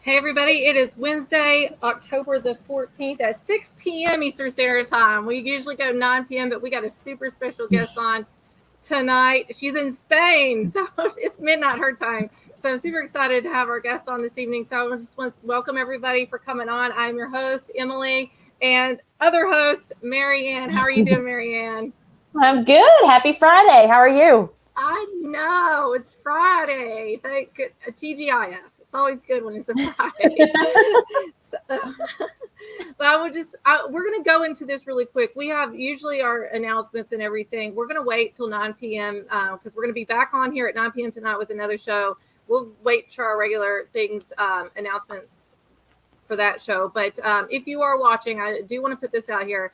Hey everybody, it is Wednesday, October the 14th at 6 p.m. Eastern Standard Time. We usually go 9 p.m., but we got a super special guest on tonight. She's in Spain, so it's midnight her time. So I'm super excited to have our guest on this evening. So I just want to welcome everybody for coming on. I'm your host, Emily, and other host, Marianne. How are you doing, Marianne? I'm good. Happy Friday. How are you? I know, it's Friday. Thank good. TGIF. It's always good when it's a Friday. But we're going to go into this really quick. We have usually our announcements and everything. We're going to wait till 9 p.m. Because we're going to be back on here at 9 p.m. tonight with another show. We'll wait for our regular things, announcements for that show. But if you are watching, I do want to put this out here.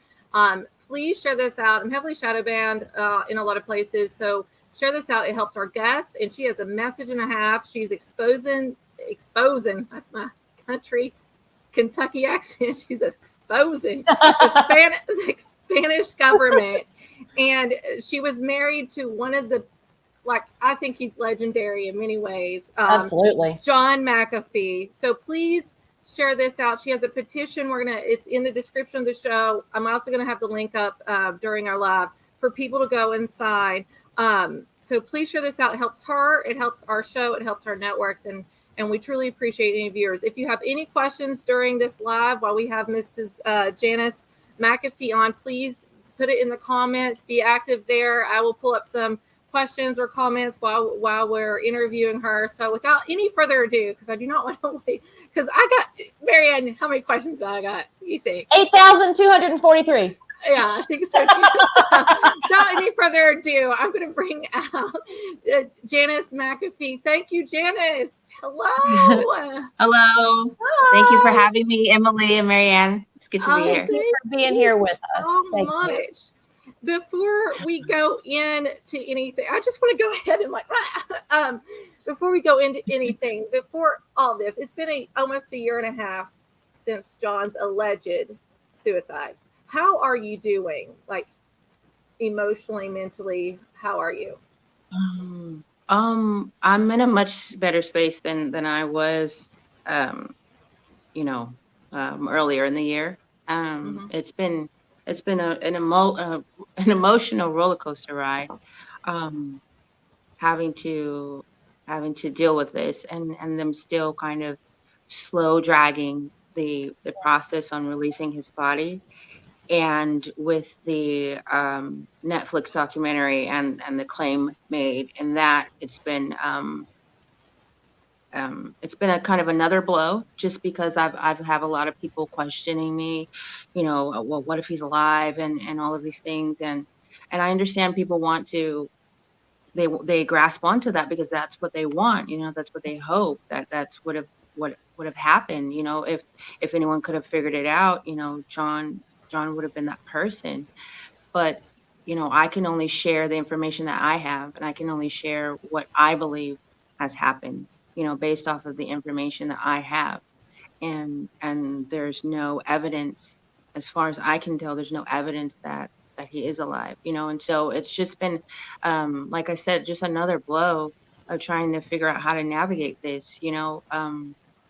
Please share this out. I'm heavily shadow banned in a lot of places. So share this out. It helps our guest. And she has a message and a half. She's exposing, that's my country Kentucky accent. She's exposing the Spanish government. And she was married to one of the, I think he's legendary in many ways. Absolutely. John McAfee. So please share this out. She has a petition. It's in the description of the show. I'm also going to have the link up during our live for people to go and sign. So please share this out. It helps her. It helps our show. It helps our networks. And we truly appreciate any viewers. If you have any questions during this live while we have Mrs. Janice McAfee on, please put it in the comments. Be active there. I will pull up some questions or comments while we're interviewing her. So without any further ado, because I do not want to wait, because I got, Marianne, how many questions I got? You think? 8,243. Yeah, I think so too. Without any further ado, I'm going to bring out Janice McAfee. Thank you, Janice. Hello. Hello. Hi. Thank you for having me, Emily and Marianne. It's good to be here. Thank you for being here with us. So much. Before we go into anything, I just want to go ahead and before we go into anything, before all this, it's been almost a year and a half since John's alleged suicide. How are you doing? Like emotionally, mentally, how are you? I'm in a much better space than I was, earlier in the year. It's been an emotional roller coaster ride, having to deal with this and them still kind of slow dragging the process on releasing his body. And with the Netflix documentary and the claim made in that, it's been a kind of another blow, just because I've have a lot of people questioning me, well, what if he's alive and all of these things, and I understand people want to, they grasp onto that because that's what they want, that's what they hope, that's what would have happened, if anyone could have figured it out, John would have been that person. But, I can only share the information that I have, and I can only share what I believe has happened, based off of the information that I have. And there's no evidence, as far as I can tell, there's no evidence that he is alive, and so it's just been, like I said, just another blow of trying to figure out how to navigate this,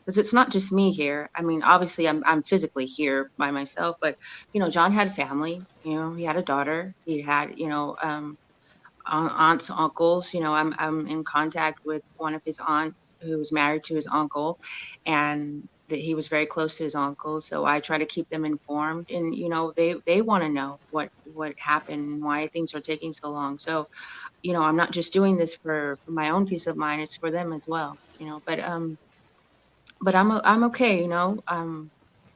because it's not just me here. I mean, obviously I'm physically here by myself, but, John had family, he had a daughter, he had, aunts, uncles, I'm in contact with one of his aunts who was married to his uncle, and that he was very close to his uncle. So I try to keep them informed, and, they want to know what happened and why things are taking so long. So, I'm not just doing this for my own peace of mind, it's for them as well, but I'm okay,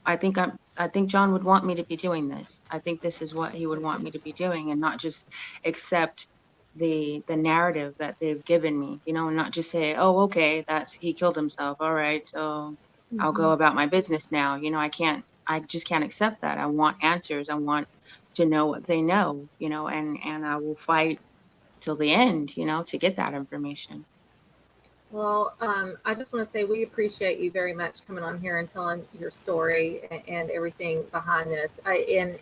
I think John would want me to be doing this. I think this is what he would want me to be doing, and not just accept the narrative that they've given me, and not just say, oh, okay, he killed himself. All right, so I'll go about my business now. I just can't accept that. I want answers. I want to know what they know, and I will fight till the end, to get that information. Well, I just want to say we appreciate you very much coming on here and telling your story and everything behind this. And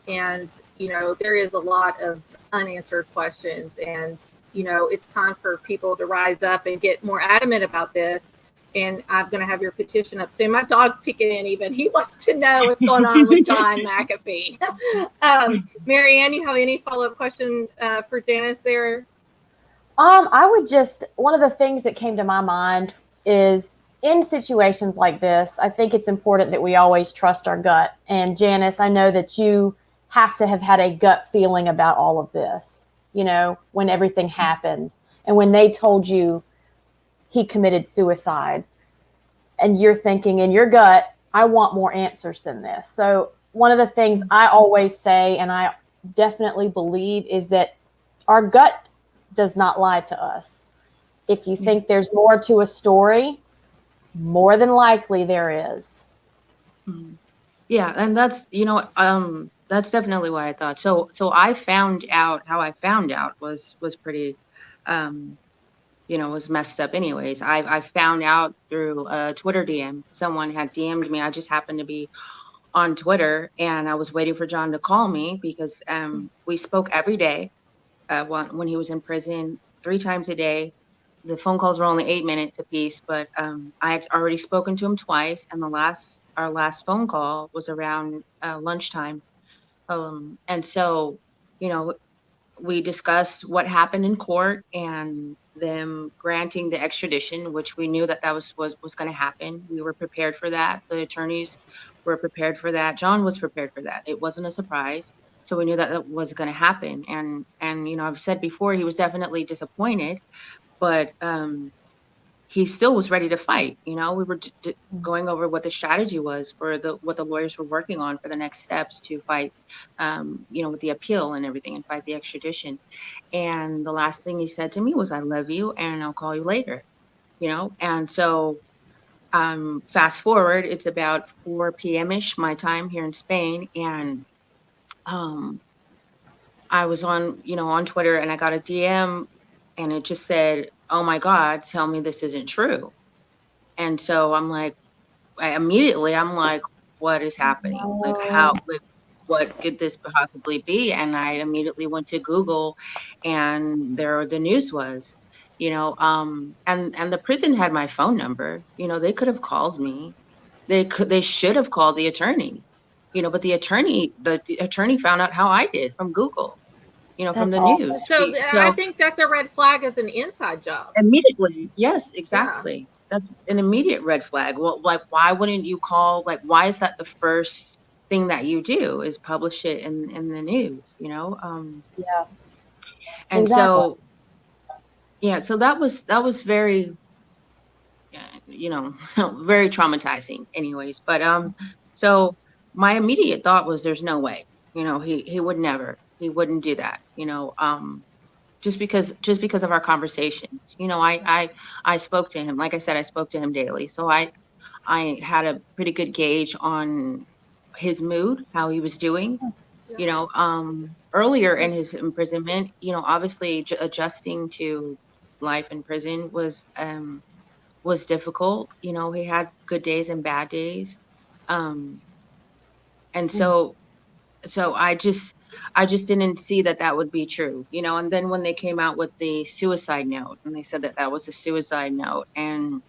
there is a lot of unanswered questions, and it's time for people to rise up and get more adamant about this. and I'm going to have your petition up soon. My dog's peeking in even. He wants to know what's going on with John McAfee. Marianne, you have any follow-up question for Janice there? I would just, one of the things that came to my mind is in situations like this, I think it's important that we always trust our gut. And Janice, I know that you have to have had a gut feeling about all of this, you know, when everything happened and when they told you he committed suicide and you're thinking in your gut, I want more answers than this. So one of the things I always say, and I definitely believe, is that our gut does not lie to us. If you think there's more to a story, more than likely there is. Yeah, and that's, you know, that's definitely what I thought. So I found out, how I found out was pretty, you know, was messed up anyways. I found out through a Twitter DM. Someone had DM'd me. I just happened to be on Twitter, and I was waiting for John to call me because we spoke every day when he was in prison, 3 times a day. The phone calls were only 8 minutes apiece, but I had already spoken to him twice, and our last phone call was around lunchtime. And so, you know, we discussed what happened in court and them granting the extradition, which we knew that was going to happen. We were prepared for that. The attorneys were prepared for that. John was prepared for that. It wasn't a surprise. So we knew that was going to happen. And, you know, I've said before, he was definitely disappointed, but he still was ready to fight. You know, we were going over what the strategy was for what the lawyers were working on for the next steps to fight, you know, with the appeal and everything, and fight the extradition. And the last thing he said to me was, "I love you, and I'll call you later." You know, and so fast forward, it's about 4 p.m.-ish my time here in Spain, and I was on, you know, on Twitter, and I got a DM, and it just said, "Oh my God, tell me this isn't true." And so I'm like, I'm like, what is happening? Like, what could this possibly be? And I immediately went to Google, and there the news was, you know, and the prison had my phone number. You know, they could have called me. They should have called the attorney, you know, but the attorney found out how I did from Google, you know, from the news. So I think that's a red flag as an inside job. Immediately. Yes, exactly. Yeah. That's an immediate red flag. Well, like, why wouldn't you call? Like, why is that the first thing that you do is publish it in the news? You know. Yeah. And exactly. So, yeah. So that was very, you know, very traumatizing. Anyways, but so my immediate thought was, there's no way. You know, he would never. He wouldn't do that. You know. Just because of our conversations, you know, I spoke to him. Like I said, I spoke to him daily. So I had a pretty good gauge on his mood, how he was doing, you know, earlier in his imprisonment, you know, obviously adjusting to life in prison was difficult. You know, he had good days and bad days. And so I just didn't see that would be true, you know. And then when they came out with the suicide note, and they said that was a suicide note, and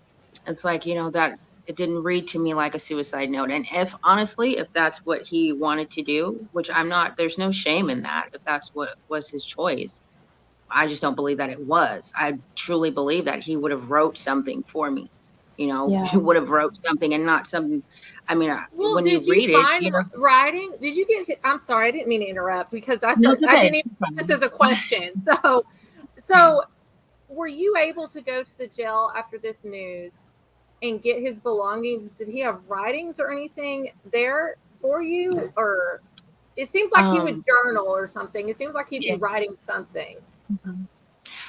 it's like, you know, that it didn't read to me like a suicide note. And if that's what he wanted to do, which there's no shame in that. If that's what was his choice, I just don't believe that it was. I truly believe that he would have wrote something for me. You know, he would have wrote something and not something. I mean, when you read it, you know, writing. Did you get? I'm sorry, I didn't mean to interrupt because I didn't even put this as a question. So, were you able to go to the jail after this news and get his belongings? Did he have writings or anything there for you, or it seems like he would journal or something? It seems like he'd be writing something,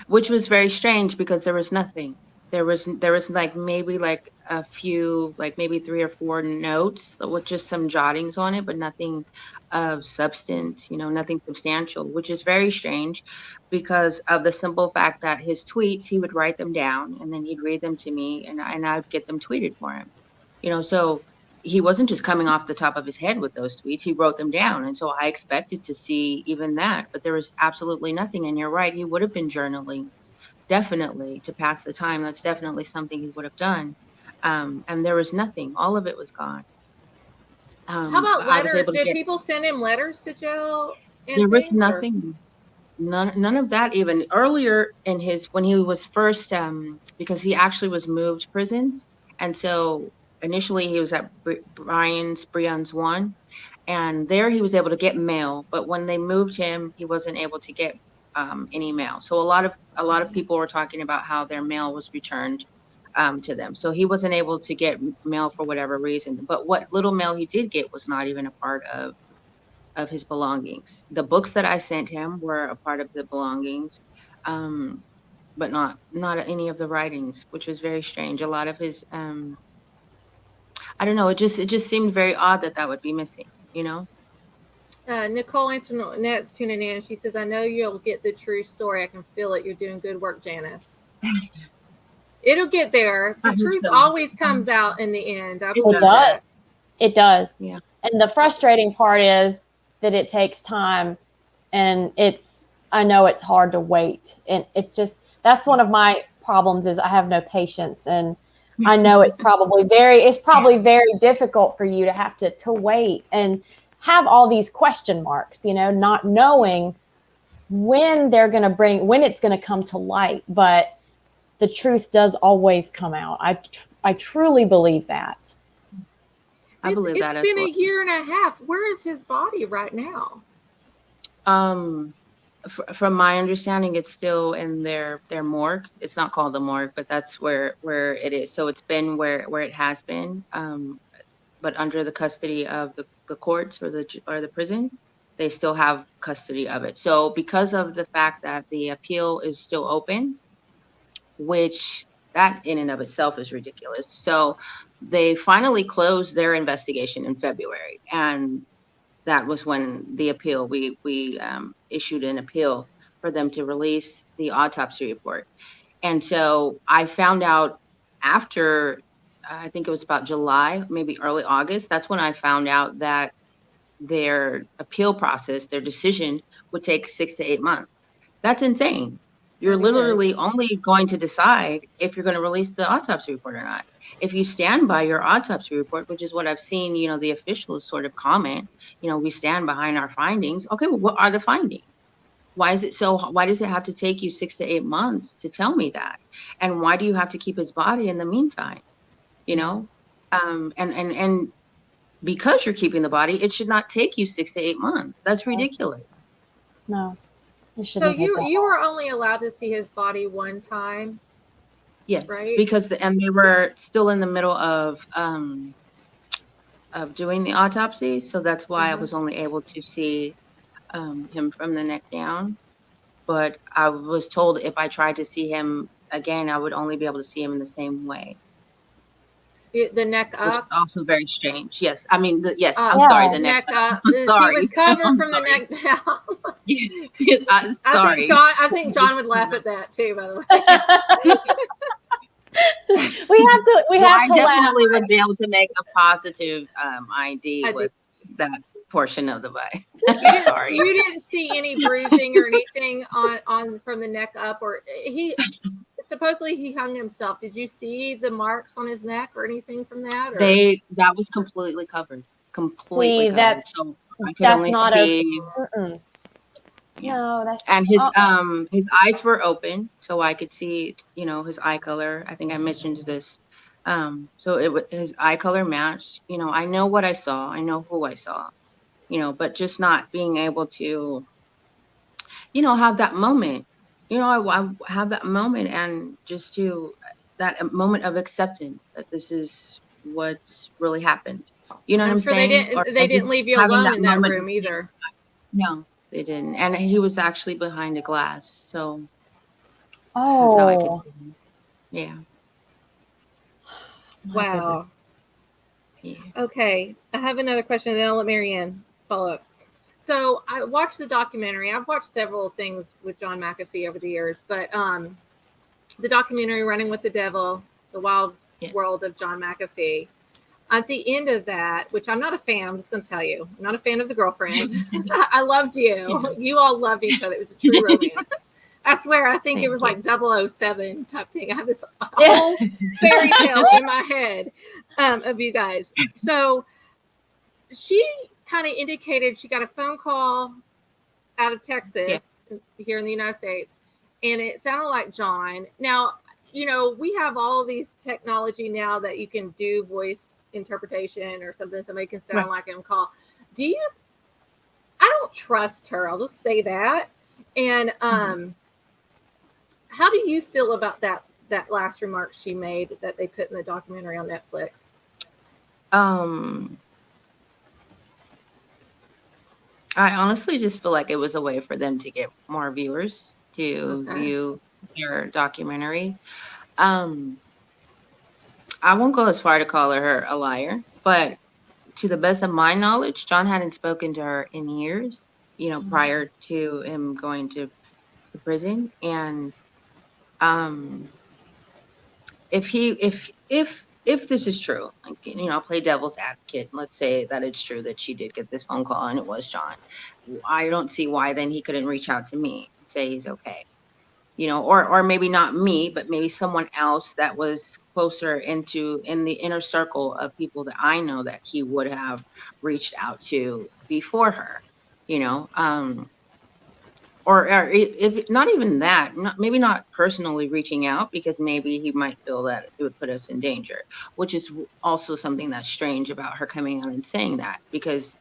which was very strange because there was nothing. There was like maybe like a few, like maybe 3 or 4 notes with just some jottings on it, but nothing of substance, you know, nothing substantial, which is very strange because of the simple fact that his tweets, he would write them down and then he'd read them to me, and I'd get them tweeted for him, you know. So he wasn't just coming off the top of his head with those tweets, he wrote them down. And so I expected to see even that, but there was absolutely nothing. And you're right, he would have been journaling. Definitely, to pass the time. That's definitely something he would have done. And there was nothing. All of it was gone. How about I was letters? able to Did people send him letters to jail? And there was things, or- nothing. None of that. Even earlier in when he was first, because he actually was moved prisons, and so initially he was at Breon's 1, and there he was able to get mail. But when they moved him, he wasn't able to get any mail. So a lot of people were talking about how their mail was returned to them. So he wasn't able to get mail for whatever reason. But what little mail he did get was not even a part of his belongings. The books that I sent him were a part of the belongings, but not any of the writings, which was very strange. A lot of his, I don't know, it just seemed very odd that would be missing, you know? Nicole Antoinette's tuning in. She says, I know you'll get the true story. I can feel it. You're doing good work, Janice. It'll get there. The truth always comes out in the end. I believe it does. It does. Yeah. And the frustrating part is that it takes time, and I know it's hard to wait. And it's just, that's one of my problems is I have no patience. And I know it's probably very difficult for you to have to wait and have all these question marks, not knowing when it's going to come to light. But the truth does always come out. I truly believe that. I believe that as well. It's been a year and a half. Where is his body right now? From my understanding, it's still in their morgue. It's not called the morgue, but that's where it is. So it's been where it has been, but under the custody of the courts or the prison, they still have custody of it. So because of the fact that the appeal is still open, which that in and of itself is ridiculous. So they finally closed their investigation in February, and that was when the appeal, we issued an appeal for them to release the autopsy report. And so I found out after, I think it was about July, maybe early August, that's when I found out that their appeal process, their decision would take 6 to 8 months. That's insane. You're literally only going to decide if you're going to release the autopsy report or not. If you stand by your autopsy report, which is what I've seen, the officials sort of comment, we stand behind our findings. Okay, well, what are the findings? Why does it have to take you 6 to 8 months to tell me that? And why do you have to keep his body in the meantime? And because you're keeping the body, it should not take you 6 to 8 months. That's ridiculous. No. So you were only allowed to see his body one time? Yes, right? Because they were still in the middle of doing the autopsy, so that's why I was only able to see him from the neck down. But I was told if I tried to see him again, I would only be able to see him in the same way. The neck up? Which is also very strange. Yes, I mean, yes. I'm Yeah. sorry. The neck up. Sorry. She was covered from the neck down. I'm sorry. I think John would laugh at that too. By the way, we have to I laugh. definitely would be able to make a positive ID with that portion of the body. Sorry. You didn't see any bruising or anything on from the neck up, or supposedly he hung himself. Did you see the marks on his neck or anything from that? Or? That was completely covered. Completely covered. That's not see, yeah. No, that's and his eyes were open, so I could see, his eye color. I think I mentioned this. So his eye color matched. I know what I saw. I know who I saw. But just not being able to, have that moment. I have that moment, and just that moment of acceptance that this is what's really happened. You know what I'm saying? They didn't leave you alone in that room either. No, they didn't. And he was actually behind a glass, so that's how I could see him. Yeah. Wow. Yeah. Okay, I have another question, and then I'll let Marianne follow up. So I watched the documentary. I've watched several things with John McAfee over the years, but the documentary Running with the Devil, The Wild World of John McAfee. At the end of that, which I'm not a fan, I'm just going to tell you, I'm not a fan of the girlfriend. I loved you. You all loved each other. It was a true romance. I swear, I think Thank it was you. like 007 type thing. I have this whole fairy tale in my head of you guys. So she kind of indicated she got a phone call out of Texas here in the United States, and it sounded like John. Now, you know, we have all these technology now that you can do voice interpretation or something. Somebody can sound like him call. I don't trust her. I'll just say that. And how do you feel about that last remark she made that they put in the documentary on Netflix? I honestly just feel like it was a way for them to get more viewers to view their documentary. I won't go as far to call her a liar, but to the best of my knowledge, John hadn't spoken to her in years, you know, prior to him going to prison. And if this is true, like, you know, I'll play devil's advocate. Let's say that it's true that she did get this phone call and it was John. I don't see why then he couldn't reach out to me and say he's okay. You know, or maybe not me, but maybe someone else that was closer in the inner circle of people that I know that he would have reached out to before her, you know, or if not even that, maybe not personally reaching out, because maybe he might feel that it would put us in danger, which is also something that's strange about her coming out and saying that, because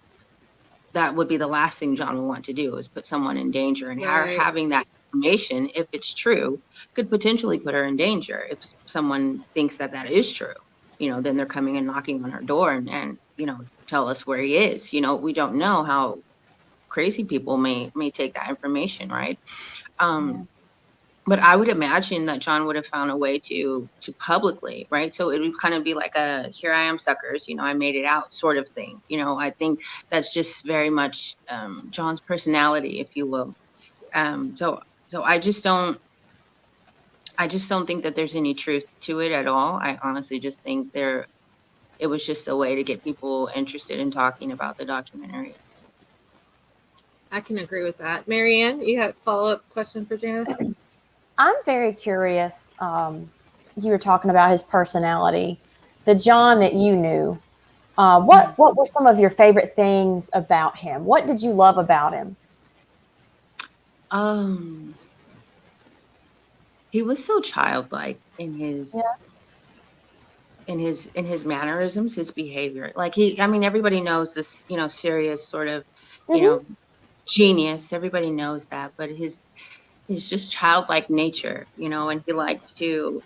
that would be the last thing John would want to do, is put someone in danger, and her having that information, if it's true, could potentially put her in danger. If someone thinks that is true, you know, then they're coming and knocking on her door and you know, tell us where he is. You know, we don't know how crazy people may take that information, right? But I would imagine that John would have found a way to publicly, right? So it would kind of be like a "here I am, suckers, you know, I made it out" sort of thing. You know, I think that's just very much John's personality, if you will. So I just don't think that there's any truth to it at all. I honestly just think it was just a way to get people interested in talking about the documentary. I can agree with that. Marianne, you have a follow-up question for Janice? I'm very curious. You were talking about his personality, the John that you knew. What were some of your favorite things about him? What did you love about him? He was so childlike in his mannerisms, his behavior. Like everybody knows this, you know, serious sort of, you know, genius. Everybody knows that, but his just childlike nature, you know, and he liked to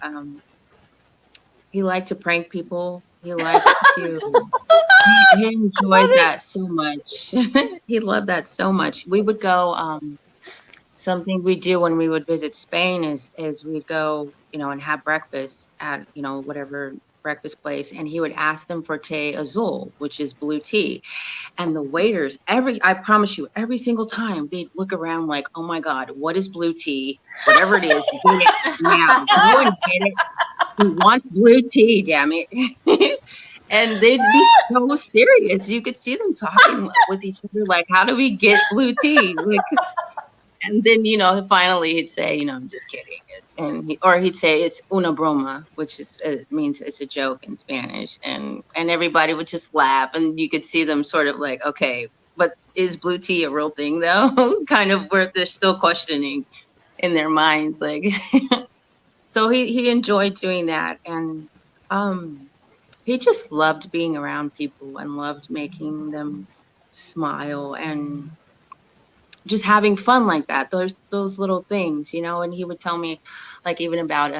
prank people. He liked to he enjoyed that so much. He loved that so much. We would go something we do when we would visit Spain is we'd go, you know, and have breakfast at, you know, whatever breakfast place, and he would ask them for té azul, which is blue tea. And the waiters, I promise you, every single time they'd look around like, "Oh my God, what is blue tea? Whatever it is, get it now. Go and get it. He wants blue tea, damn it." And they'd be so serious. You could see them talking with each other, like, "How do we get blue tea?" Like, and then, you know, finally he'd say, you know, "I'm just kidding." Or he'd say it's una broma, which means it's a joke in Spanish. And everybody would just laugh, and you could see them sort of like, okay, but is blue tea a real thing though? Kind of where they're still questioning in their minds. Like, so he enjoyed doing that. And he just loved being around people and loved making them smile and just having fun like that. Those little things, you know. And he would tell me, like, even about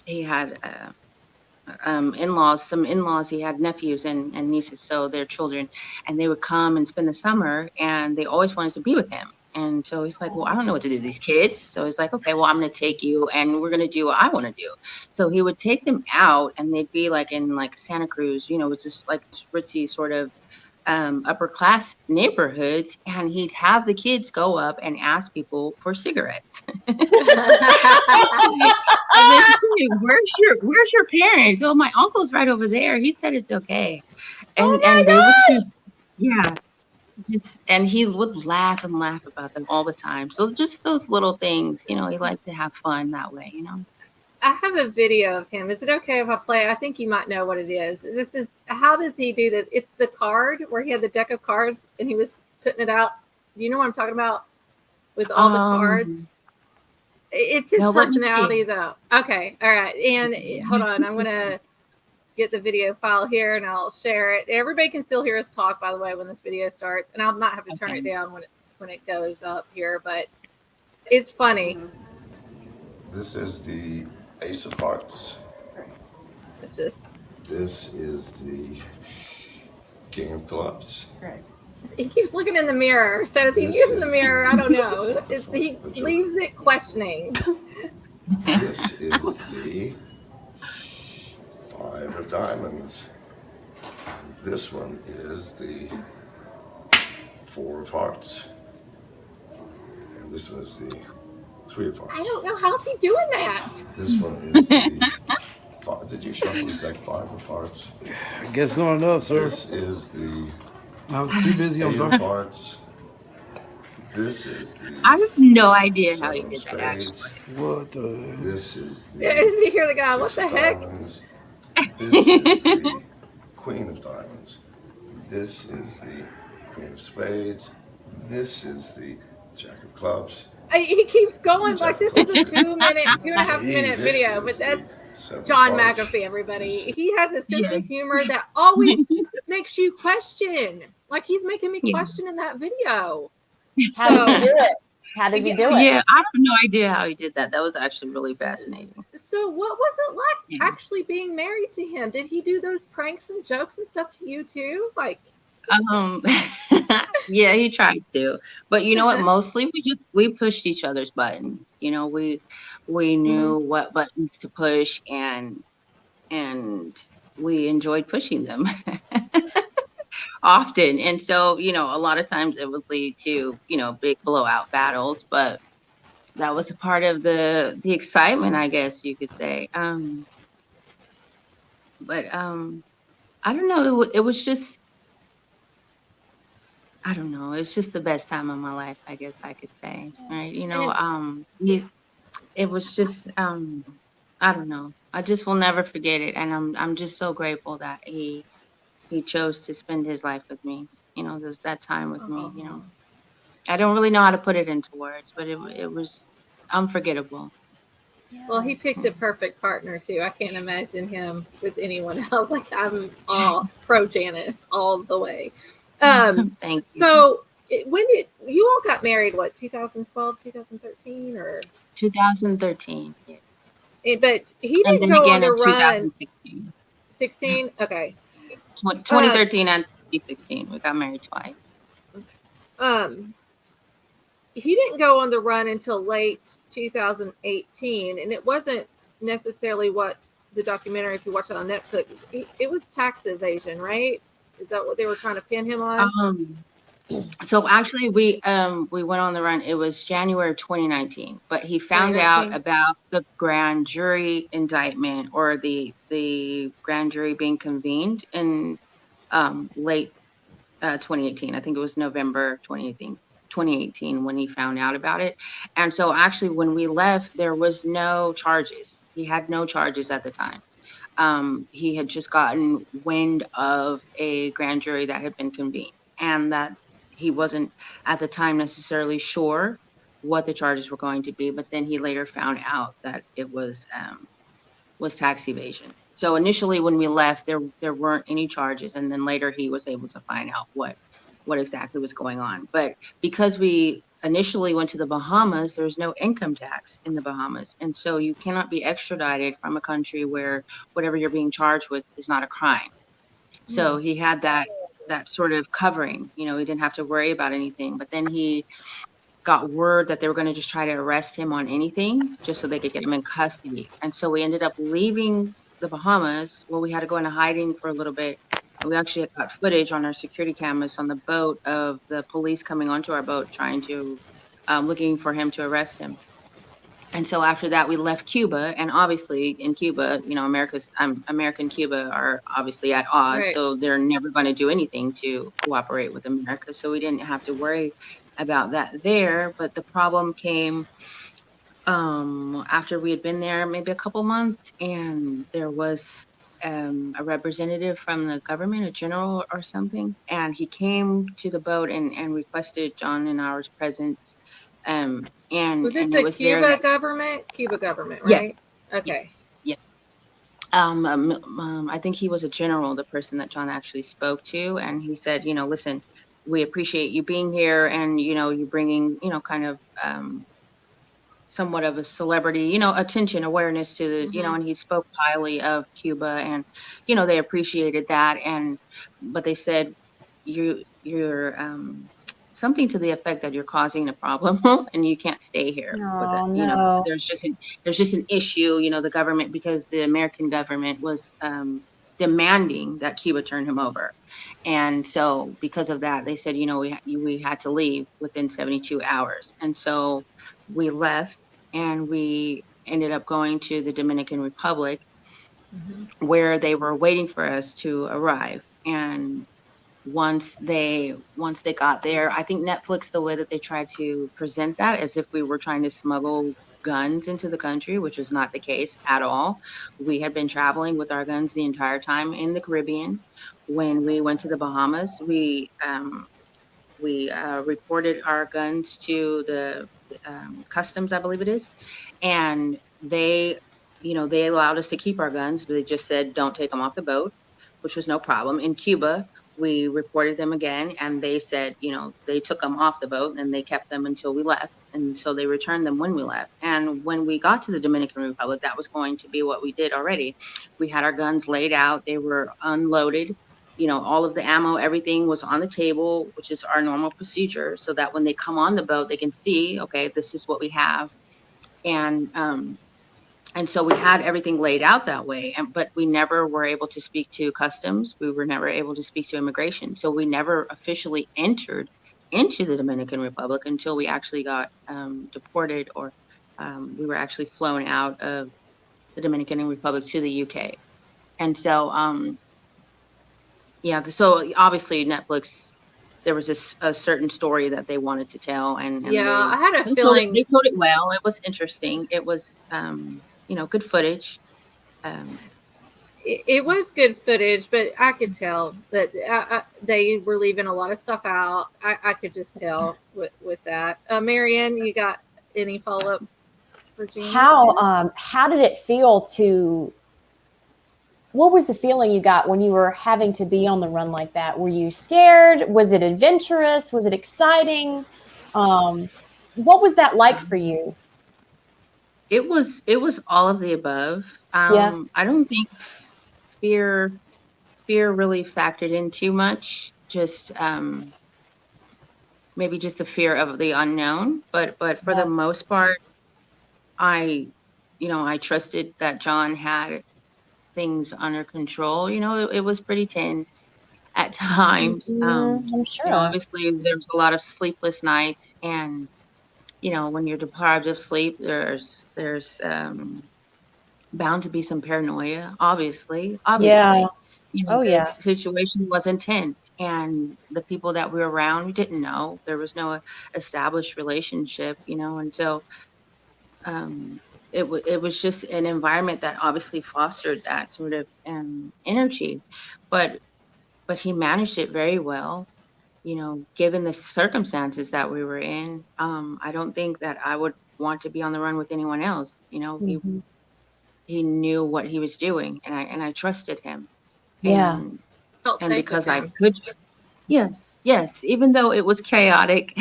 he had some in-laws. He had nephews and nieces, so their children, and they would come and spend the summer, and they always wanted to be with him. And so he's like, "Well, I don't know what to do with these kids." So he's like, "Okay, well, I'm going to take you, and we're going to do what I want to do." So he would take them out, and they'd be like in like Santa Cruz, you know, it's just like ritzy sort of upper class neighborhoods, and he'd have the kids go up and ask people for cigarettes. And then, where's your parents? "Oh, my uncle's right over there. He said it's okay." And they would And he would laugh and laugh about them all the time. So just those little things, he liked to have fun that way, I have a video of him. Is it okay if I play? I think you might know what it is. This is, how does he do this? It's the card where he had the deck of cards and he was putting it out. Do you know what I'm talking about? With all the cards. It's his personality, though. Okay, all right. And hold on, I'm gonna get the video file here and I'll share it. Everybody can still hear us talk, by the way, when this video starts, and I might have to turn it down when it goes up here, but it's funny. This is the Ace of Hearts. This is the King of Clubs. Correct. He keeps looking in the mirror. So is he using the mirror? I don't know. He leaves it questioning. This is the Five of Diamonds. This one is the Four of Hearts. And this one is the Three of Hearts. I don't know. How's he doing that? This one is the did you shuffle this deck? Five of Hearts? I guess not enough, sir. This is the I was too busy on Eight of Hearts. This is the I have no idea how he did that. What the? This is the Is he hear the guy? What the heck? Diamonds. This is the Queen of Diamonds. This is the Queen of Spades. This is the Jack of Clubs. He keeps going like this is a 2.5 minute video, but that's John McAfee, everybody. He has a sense of humor that always makes you question. Like he's making me question in that video. How does he do it? How does he do it? Yeah, I have no idea how he did that. That was actually really fascinating. So what was it like actually being married to him? Did he do those pranks and jokes and stuff to you too? Like yeah, he tried to. But you know what? Mostly we pushed each other's buttons. We knew what buttons to push and we enjoyed pushing them often. And so, a lot of times it would lead to, big blowout battles, but that was a part of the excitement, I guess you could say. But I don't know. It was just, I don't know. It's just the best time of my life, I guess I could say. Right? It was just, I don't know. I just will never forget it, and I'm just so grateful that he chose to spend his life with me. That time with me. I don't really know how to put it into words, but it was unforgettable. Well, he picked a perfect partner too. I can't imagine him with anyone else. Like I'm all pro Janice all the way. Thank you. So when did you all got married? What, 2012, 2013, or 2013? Yeah. But he didn't go on the run. 16. Okay. 2013 and 2016. We got married twice. He didn't go on the run until late 2018, and it wasn't necessarily what the documentary, if you watch it on Netflix, it was tax evasion, right? Is that what they were trying to pin him on? So actually we went on the run. It was January of 2019, but he found out about the grand jury indictment or the grand jury being convened in late 2018. I think it was November 2018 when he found out about it. And so actually when we left, there was no charges. He had no charges at the time. He had just gotten wind of a grand jury that had been convened, and that he wasn't at the time necessarily sure what the charges were going to be, but then he later found out that it was tax evasion. So initially when we left, there weren't any charges, and then later he was able to find out what exactly was going on. But because we initially went to the Bahamas, there's no income tax in the Bahamas, and so you cannot be extradited from a country where whatever you're being charged with is not a crime. So he had that sort of covering, he didn't have to worry about anything. But then he got word that they were going to just try to arrest him on anything just so they could get him in custody. And so we ended up leaving the Bahamas. Well, we had to go into hiding for a little bit. We actually got footage on our security cameras on the boat of the police coming onto our boat trying to, looking for him to arrest him. And so after that, we left Cuba, and obviously in Cuba, you know, America and Cuba are obviously at odds, Right. so they're never going to do anything to cooperate with America. So we didn't have to worry about that there. But the problem came after we had been there maybe a couple months, and there was a representative from the government, a general or something, and he came to the boat and requested John and ours presence. Was this And it the was there that Cuba government, yes, right? Okay. yes, yes. I think he was a general, the person that John actually spoke to, and he said, you know, listen, we appreciate you being here, and you know, you bringing, you know, kind of somewhat of a celebrity, you know, attention, awareness to the, you know, and he spoke highly of Cuba, and you know, they appreciated that, and but they said you're something to the effect that you're causing a problem and you can't stay here with it. Oh You know, no. there's just an issue, you know, the government, because the American government was demanding that Cuba turn him over. And so because of that, they said, you know, we had to leave within 72 hours. And so we left, and we ended up going to the Dominican Republic, where they were waiting for us to arrive. And once they got there, I think Netflix, the way that they tried to present that, as if we were trying to smuggle guns into the country, which was not the case at all. We had been traveling with our guns the entire time in the Caribbean. When we went to the Bahamas, we reported our guns to the customs, I believe it is, and they, you know, they allowed us to keep our guns, but they just said don't take them off the boat, which was no problem. In Cuba, we reported them again, and they said, you know, they took them off the boat and they kept them until we left, and so they returned them when we left. And when we got to the Dominican Republic, that was going to be what we did already. We had our guns laid out, they were unloaded, you know, all of the ammo, everything was on the table, which is our normal procedure, so that when they come on the boat, they can see, okay, this is what we have. And so we had everything laid out that way, but we never were able to speak to customs. We were never able to speak to immigration. So we never officially entered into the Dominican Republic until we actually got deported, or we were actually flown out of the Dominican Republic to the UK. And so, yeah, so obviously Netflix, there was a certain story that they wanted to tell, and Yeah, I had a they feeling told it well. It was interesting. It was, you know, good footage. it was good footage, but I could tell that they were leaving a lot of stuff out. I could just tell with that. Marianne, you got any follow up for Jean? How did it feel to? What was the feeling you got when you were having to be on the run like that? Were you scared? Was it adventurous? Was it exciting? What was that like for you? It was all of the above. Yeah. I don't think fear really factored in too much. Just maybe just the fear of the unknown. But for the most part, I trusted that John had things under control. You know, it was pretty tense at times. I'm You know, sure. obviously there's a lot of sleepless nights, and you know, when you're deprived of sleep, there's bound to be some paranoia, obviously. Yeah. You know, Oh, the yeah. situation was intense, and the people that we were around, we didn't know. There was no established relationship, you know, and so it was just an environment that obviously fostered that sort of energy, but he managed it very well. You know, given the circumstances that we were in, I don't think that I would want to be on the run with anyone else. You know, Mhm. he knew what he was doing, and I trusted him. Yeah. And Felt safe because with I him. could, yes, even though it was chaotic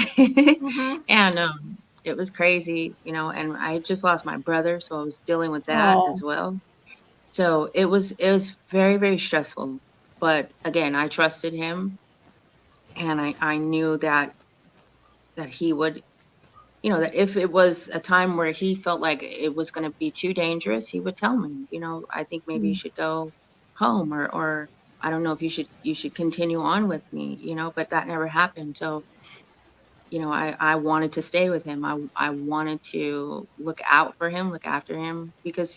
and it was crazy, you know, and I had just lost my brother, so I was dealing with that as Oh, well. So it was very, very stressful. But again, I trusted him, and I knew that he would, you know, that if it was a time where he felt like it was going to be too dangerous, he would tell me, you know, I think maybe you should go home, or I don't know if you should continue on with me, you know, but that never happened. So I wanted to stay with him. I wanted to look out for him, look after him, because,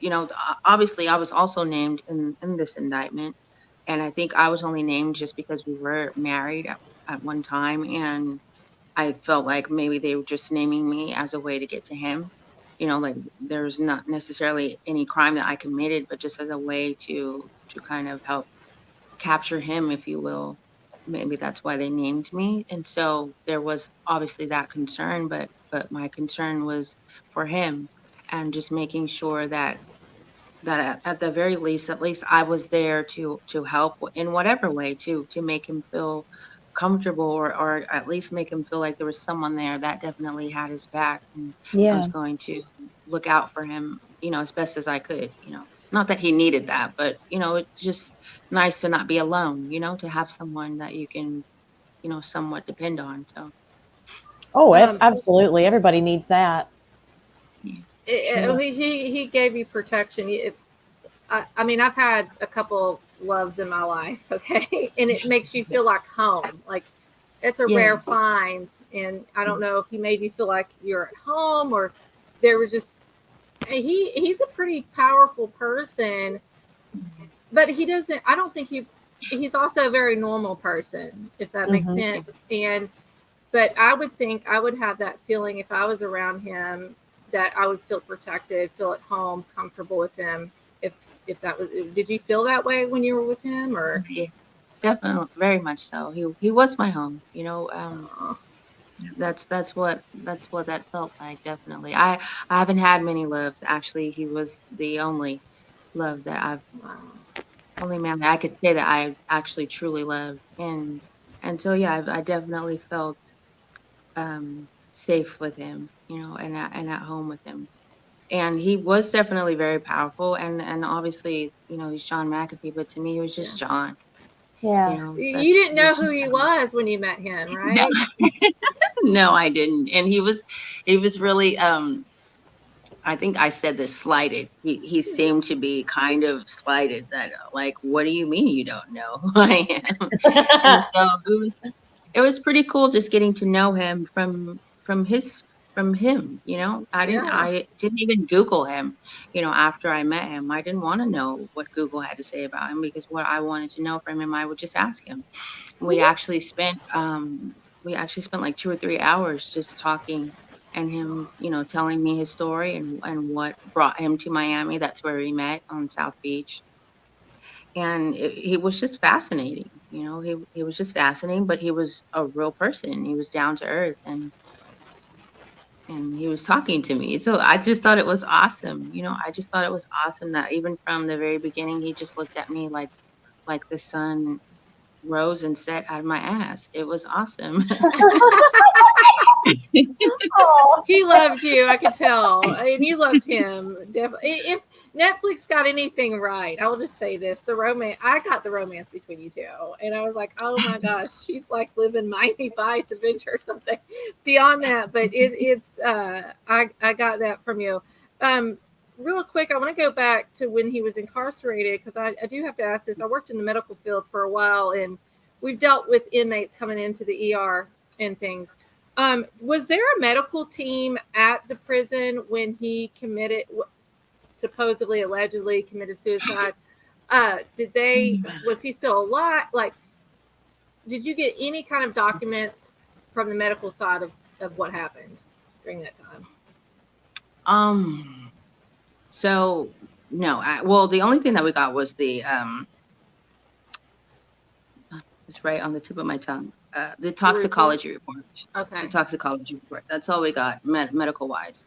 obviously I was also named in this indictment. And I think I was only named just because we were married at one time. And I felt like maybe they were just naming me as a way to get to him. Like there's not necessarily any crime that I committed, but just as a way to kind of help capture him, if you will. Maybe that's why they named me. And so there was obviously that concern, but my concern was for him, and just making sure that at the very least, at least I was there to help in whatever way, to make him feel comfortable, or at least make him feel like there was someone there that definitely had his back, and I Yeah. was going to look out for him, as best as I could. Not that he needed that, but it's just nice to not be alone, to have someone that you can, somewhat depend on. So Oh, Um, absolutely. Everybody needs that. yeah. Sure. he gave you protection. I mean, I've had a couple loves in my life, okay, and it makes you feel like home. Like it's a rare Yes. find, and I don't know if he made you feel like you're at home, or there was just he's a pretty powerful person, but he doesn't. I don't think he's also a very normal person, if that makes Mhm. sense. But I would think I would have that feeling if I was around him, that I would feel protected, feel at home, comfortable with him. If that was, did you feel that way when you were with him, or? Yeah, definitely, very much so. He was my home. Oh, That's what that felt like. Definitely. I haven't had many loves. Actually, he was the only love that wow. only man that I could say that I actually truly loved. And so yeah, I definitely felt safe with him, and at home with him. And he was definitely very powerful, and obviously, he's John McAfee, but to me he was Yeah. just John. Yeah. That's You didn't know just who he was when you met him, no, right? no, I didn't. And he was really I think I said this, slighted. He seemed to be kind of slighted, that like, what do you mean you don't know who I am? And so it was pretty cool just getting to know him from him. Yeah. I didn't even Google him, after I met him. I didn't want to know what Google had to say about him, because what I wanted to know from him, I would just ask him. We Yeah. actually spent like 2 or 3 hours just talking, and him, telling me his story, and what brought him to Miami. That's where we met, on South Beach. And he was just fascinating. He was just fascinating, but he was a real person. He was down to earth, and he was talking to me. So I just thought it was awesome. I just thought it was awesome that even from the very beginning, he just looked at me like the sun rose and set out of my ass. It was awesome. Oh. He loved you, I could tell, and you loved him. Definitely. If Netflix got anything right, I will just say this: the romance. I got the romance between you two, and I was like, "Oh my gosh, she's like living Miami Vice adventure or something." Beyond that, but it's I got that from you. Real quick, I want to go back to when he was incarcerated, because I do have to ask this. I worked in the medical field for a while, and we've dealt with inmates coming into the ER and things. Was there a medical team at the prison when he supposedly, allegedly committed suicide? Was he still alive? Like, did you get any kind of documents from the medical side of what happened during that time? So no, well, the only thing that we got was it's right on the tip of my tongue. The The report? toxicology report. The Okay. toxicology report. That's all we got, medical wise.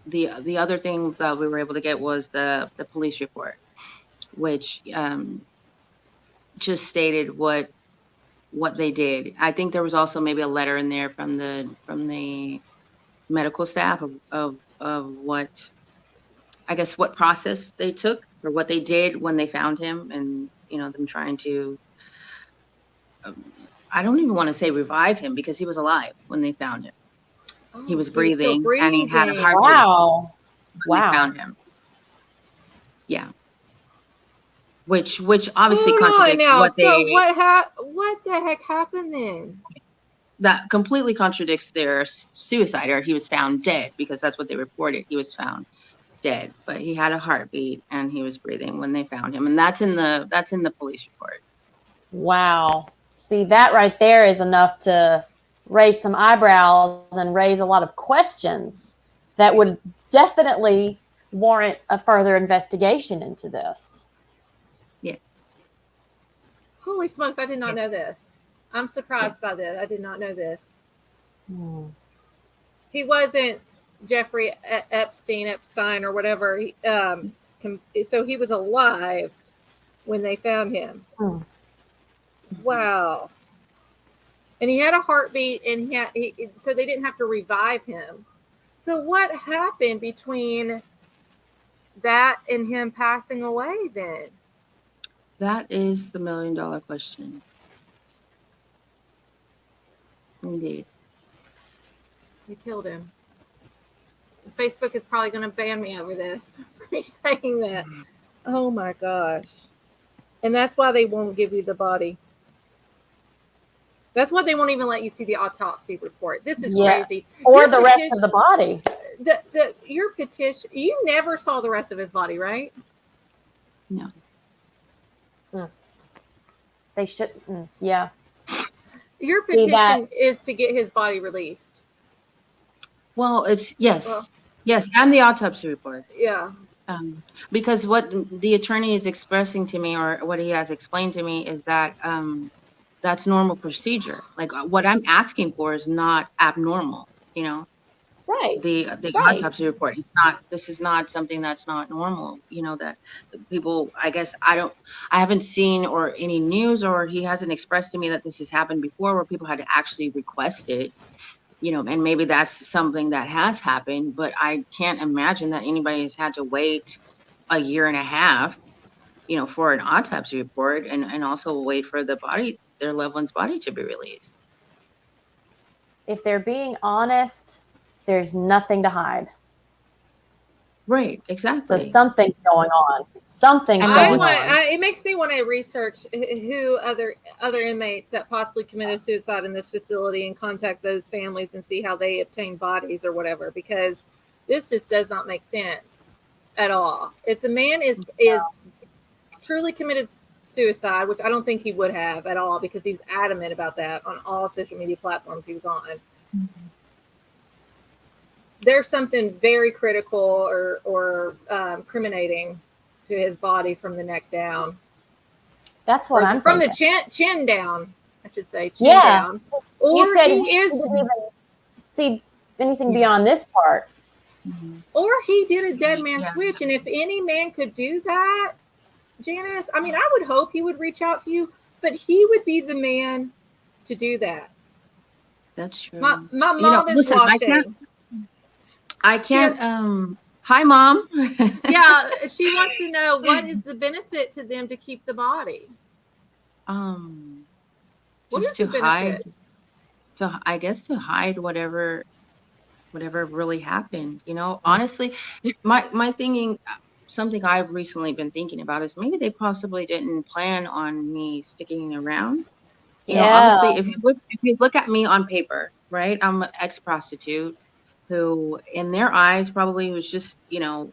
The other thing that we were able to get was the police report, which just stated what they did. I think there was also maybe a letter in there from the medical staff of what, I guess, what process they took, or what they did when they found him, and them trying to, I don't even want to say revive him, because he was alive when they found him. He Oh, was he was still breathing, and he had a breathing. heartbeat Wow. when they Wow. found him. Yeah, which obviously Hold on contradicts now. what So they. what the heck happened then? that completely contradicts their suicide, or he was found dead, because that's what they reported. He was found dead, but he had a heartbeat and he was breathing when they found him, and that's in the police report. Wow. See, that right there is enough to raise some eyebrows and raise a lot of questions that would definitely warrant a further investigation into this. Yes. Holy smokes, I did not know this. I'm surprised by this. I did not know this. He wasn't Jeffrey Epstein or whatever. So he was alive when they found him. Wow. And he had a heartbeat, and so they didn't have to revive him. So what happened between that and him passing away then? That is the $1 million question. Indeed. They killed him. Facebook is probably going to ban me over this. For saying that. Oh my gosh. And that's why they won't give you the body. That's why they won't even let you see the autopsy report. This is crazy. Or the rest of the body. Your petition, you never saw the rest of his body, right? No. They should, yeah. Your petition is to get his body released. Well, it's yes, and the autopsy report. Yeah. Because what the attorney is expressing to me, or what he has explained to me, is that that's normal procedure. Like, what I'm asking for is not abnormal, you know. Right. The autopsy report. This is not something that's not normal, you know, that people, I guess, I haven't seen or any news, or he hasn't expressed to me that this has happened before, where people had to actually request it, you know, and maybe that's something that has happened, but I can't imagine that anybody has had to wait a year and a half, you know, for an autopsy report, and also wait for their loved one's body to be released. If they're being honest, there's nothing to hide. Right, exactly. So something's going on. Something's going on. It makes me want to research who other inmates that possibly committed suicide in this facility and contact those families and see how they obtain bodies or whatever, because this just does not make sense at all. If the man is truly committed suicide, which I don't think he would have at all, because he was adamant about that on all social media platforms he was on. There's something very critical or criminating to his body from the neck down. That's what I'm from thinking. the chin down, I should say. Chin down. Or you said he didn't even see anything beyond this part. Or he did a dead man switch. And if any man could do that, Janice, I mean, I would hope he would reach out to you, but he would be the man to do that. That's true. My mom is watching. I can't. Hi, Mom. Yeah, she wants to know, what is the benefit to them to keep the body? Just to hide. I guess to hide whatever really happened. You know, honestly, my thinking, something I've recently been thinking about is maybe they possibly didn't plan on me sticking around. You know, obviously, if you look at me on paper, right, I'm an ex-prostitute who, in their eyes, probably was just, you know,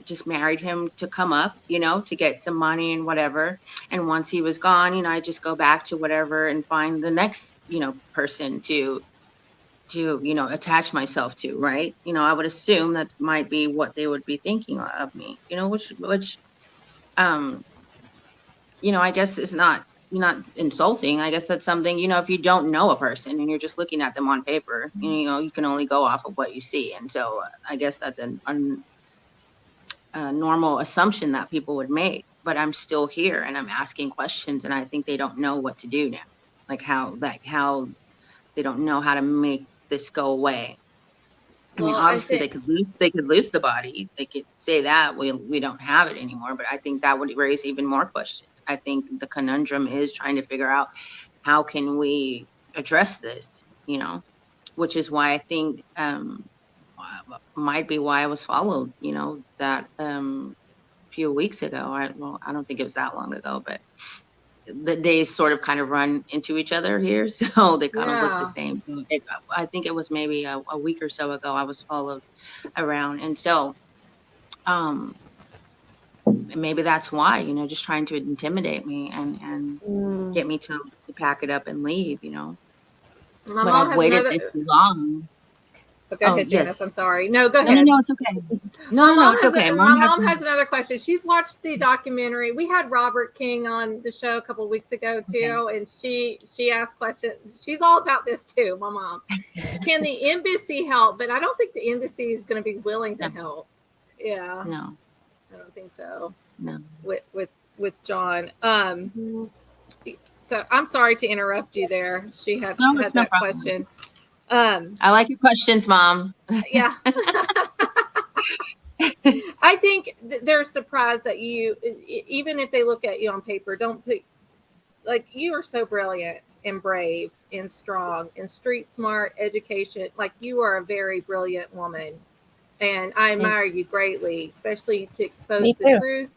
just married him to come up, you know, to get some money and whatever. And once he was gone, you know, I just go back to whatever and find the next, you know, person to, you know, attach myself to, right? You know, I would assume that might be what they would be thinking of me, you know, which, you know, I guess is not insulting. I guess that's something, you know, if you don't know a person and you're just looking at them on paper, you know, you can only go off of what you see. And so I guess that's a normal assumption that people would make, but I'm still here and I'm asking questions, and I think they don't know what to do now. Like how they don't know how to make this go away. I mean, obviously they could lose the body. They could say that we don't have it anymore, but I think that would raise even more questions. I think the conundrum is trying to figure out how can we address this, you know, which is why I think might be why I was followed, you know, that few weeks ago. I don't think it was that long ago, but the days sort of kind of run into each other here, so they kind of look the Yeah. same. I think it was maybe a week or so ago I was followed around, and so maybe that's why, just trying to intimidate me and Mm. get me to pack it up and leave, My but mom I've has waited another. this long. So go Oh, ahead, Janice. yes. I'm sorry. No, go No, no, ahead. no, it's okay. No, it's okay. My mom has another question. She's watched the documentary. We had Robert King on the show a couple of weeks ago too, and she asked questions. She's all about this too. My mom. Can the embassy help? But I don't think the embassy is going to be willing to help. Yeah, No, I don't think so. no. With John. So I'm sorry to interrupt you there. She had No, it's no that problem. question. I like your questions, Mom. Yeah. I think they're surprised that you, even if they look at you on paper, don't put, like, you are so brilliant and brave and strong and street smart, education. Like, you are a very brilliant woman. And I admire you greatly, especially to expose Me the too. truth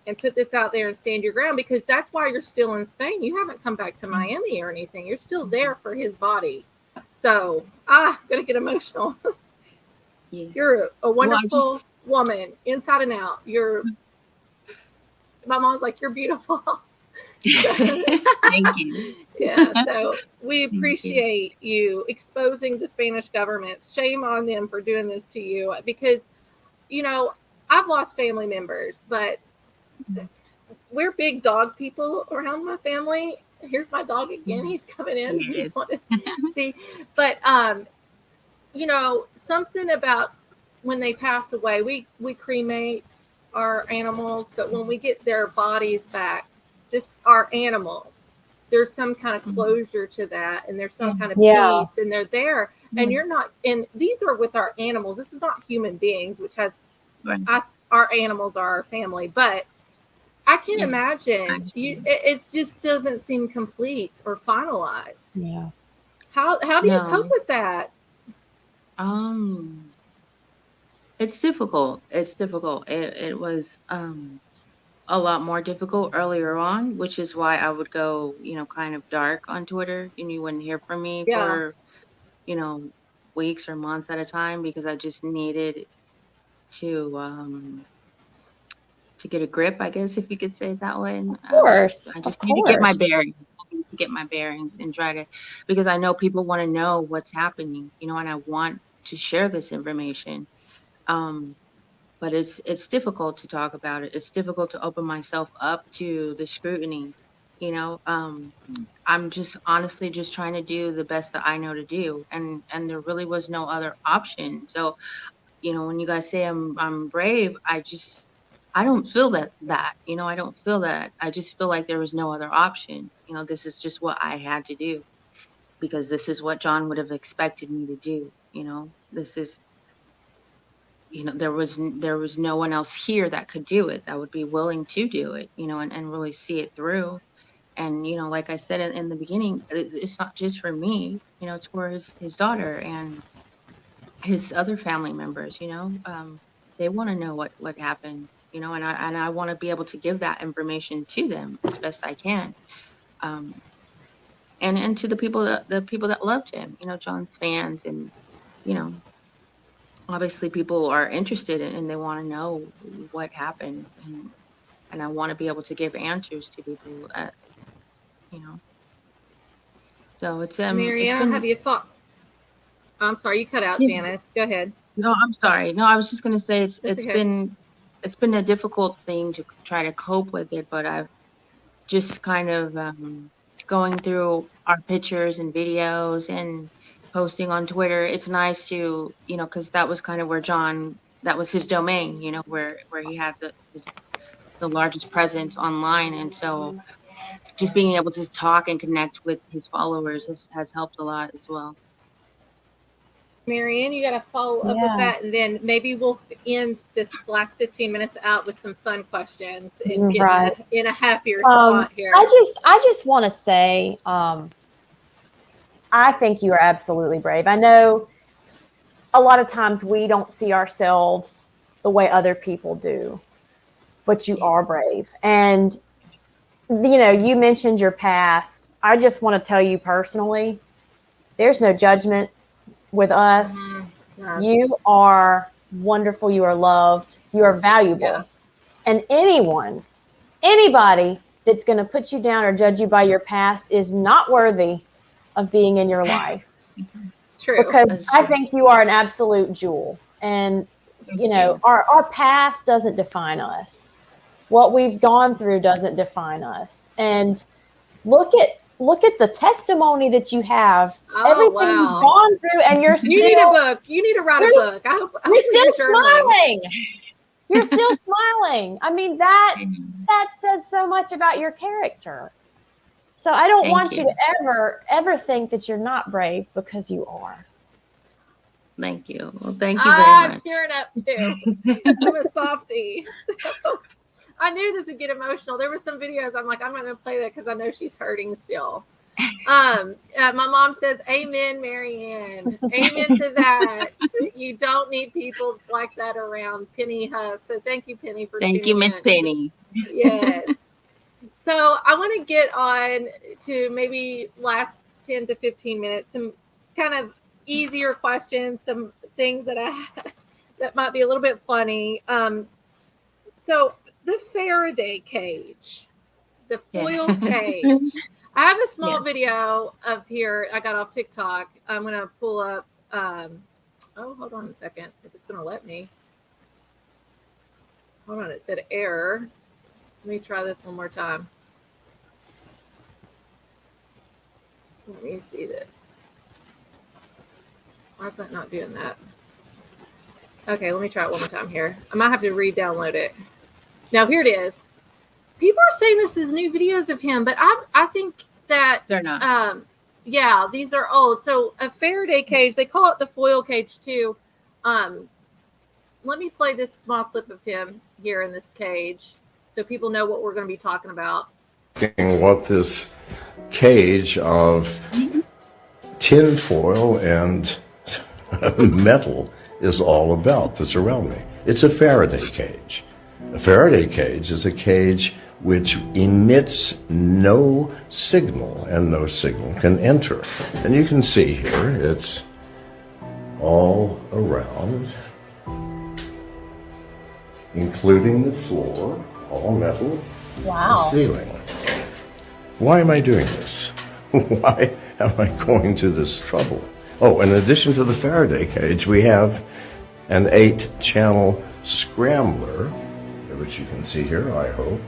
and put this out there and stand your ground, because that's why you're still in Spain. You haven't come back to Miami or anything. You're still there for his body. So, gonna get emotional. Yeah. You're a wonderful woman, inside and out. My mom's like, you're beautiful. Thank you. Yeah, so we appreciate you exposing the Spanish government. Shame on them for doing this to you, because, I've lost family members, but we're big dog people around my family. Here's my dog again. He's coming in. He just wanted to see. But, something about when they pass away, we cremate our animals, but when we get their bodies back, just our animals, there's some kind of closure to that, and there's some kind of peace, and they're there, and you're not, and these are with our animals. This is not human beings, which has, our animals are our family, but I can't imagine it just doesn't seem complete or finalized. Yeah. How do you cope with that? It's difficult. It's difficult. It was a lot more difficult earlier on, which is why I would go, kind of dark on Twitter, and you wouldn't hear from me for, weeks or months at a time, because I just needed to get a grip, I guess, if you could say it that way. And, Of course. I just need to get my bearings. I need to get my bearings and try to, because I know people want to know what's happening, and I want to share this information. But it's difficult to talk about it. It's difficult to open myself up to the scrutiny. I'm just honestly just trying to do the best that I know to do, and there really was no other option. So, when you guys say I'm brave, I don't feel that, I don't feel that. I just feel like there was no other option. This is just what I had to do, because this is what John would have expected me to do. This is, there was no one else here that could do it, that would be willing to do it, and really see it through. And, like I said in the beginning, it's not just for me, it's for his daughter and his other family members. They want to know what happened, and I want to be able to give that information to them as best I can. And to the people that loved him, John's fans, and, obviously people are interested in, and they want to know what happened, and I want to be able to give answers to people that, so it's Marianne, have you thought? I'm sorry, you cut out, Janice. Go ahead. No, I'm sorry. No, I was just gonna say it's okay. been a difficult thing to try to cope with it, but I've just kind of going through our pictures and videos and posting on Twitter. It's nice to, because that was kind of where that was his domain, where he had the largest presence online, and so just being able to talk and connect with his followers has helped a lot as well. Marianne, you got to follow up with that, and then maybe we'll end this last 15 minutes out with some fun questions and get in a happier spot here. I just want to say, I think you are absolutely brave. I know a lot of times we don't see ourselves the way other people do, but you are brave. And you mentioned your past. I just want to tell you personally, there's no judgment with us. Yeah. You are wonderful. You are loved. You are valuable. Yeah. And anybody that's going to put you down or judge you by your past is not worthy of being in your life. It's true. Because That's I true. think you are an absolute jewel. And, our past doesn't define us. What we've gone through doesn't define us. And look at the testimony that you have. Oh, Everything wow. you've gone through, and you're You need a still book. You need to write a You're- book. I hope you're still you're journaling. smiling. You're still smiling. I mean, that says so much about your character. So I don't Thank want you. you to ever think that you're not brave, because you are. Thank you. Well, thank you very I'm much. tearing up too. I'm a softie. So I knew this would get emotional. There were some videos I'm like, I'm not going to play that because I know she's hurting still. My mom says, amen, Marianne. Amen to that. You don't need people like that around. Penny Huss. So thank you, Penny, for Thank you, tuning Miss in. Penny. Yes. So I want to get on to maybe last 10 to 15 minutes, some kind of easier questions, some things that might be a little bit funny. So the Faraday cage, the foil cage. I have a small video of here I got off TikTok. I'm going to pull up. Hold on a second. If it's going to let me. Hold on. It said error. Let me try this one more time. Let me see this. Why is that not doing that? Okay, let me try it one more time here. I might have to re-download it. Now, here it is. People are saying this is new videos of him, but I think that They're not. yeah, these are old. So a Faraday cage, they call it the foil cage too. Let me play this small clip of him here in this cage so people know what we're going to be talking about. What this cage of tin foil and metal is all about that's around me. It's a Faraday cage. A Faraday cage is a cage which emits no signal, and no signal can enter. And you can see here, it's all around, including the floor, all metal, the Wow. ceiling. Why am I doing this? Why am I going to this trouble? Oh, in addition to the Faraday cage, we have an 8-channel scrambler, which you can see here, I hope,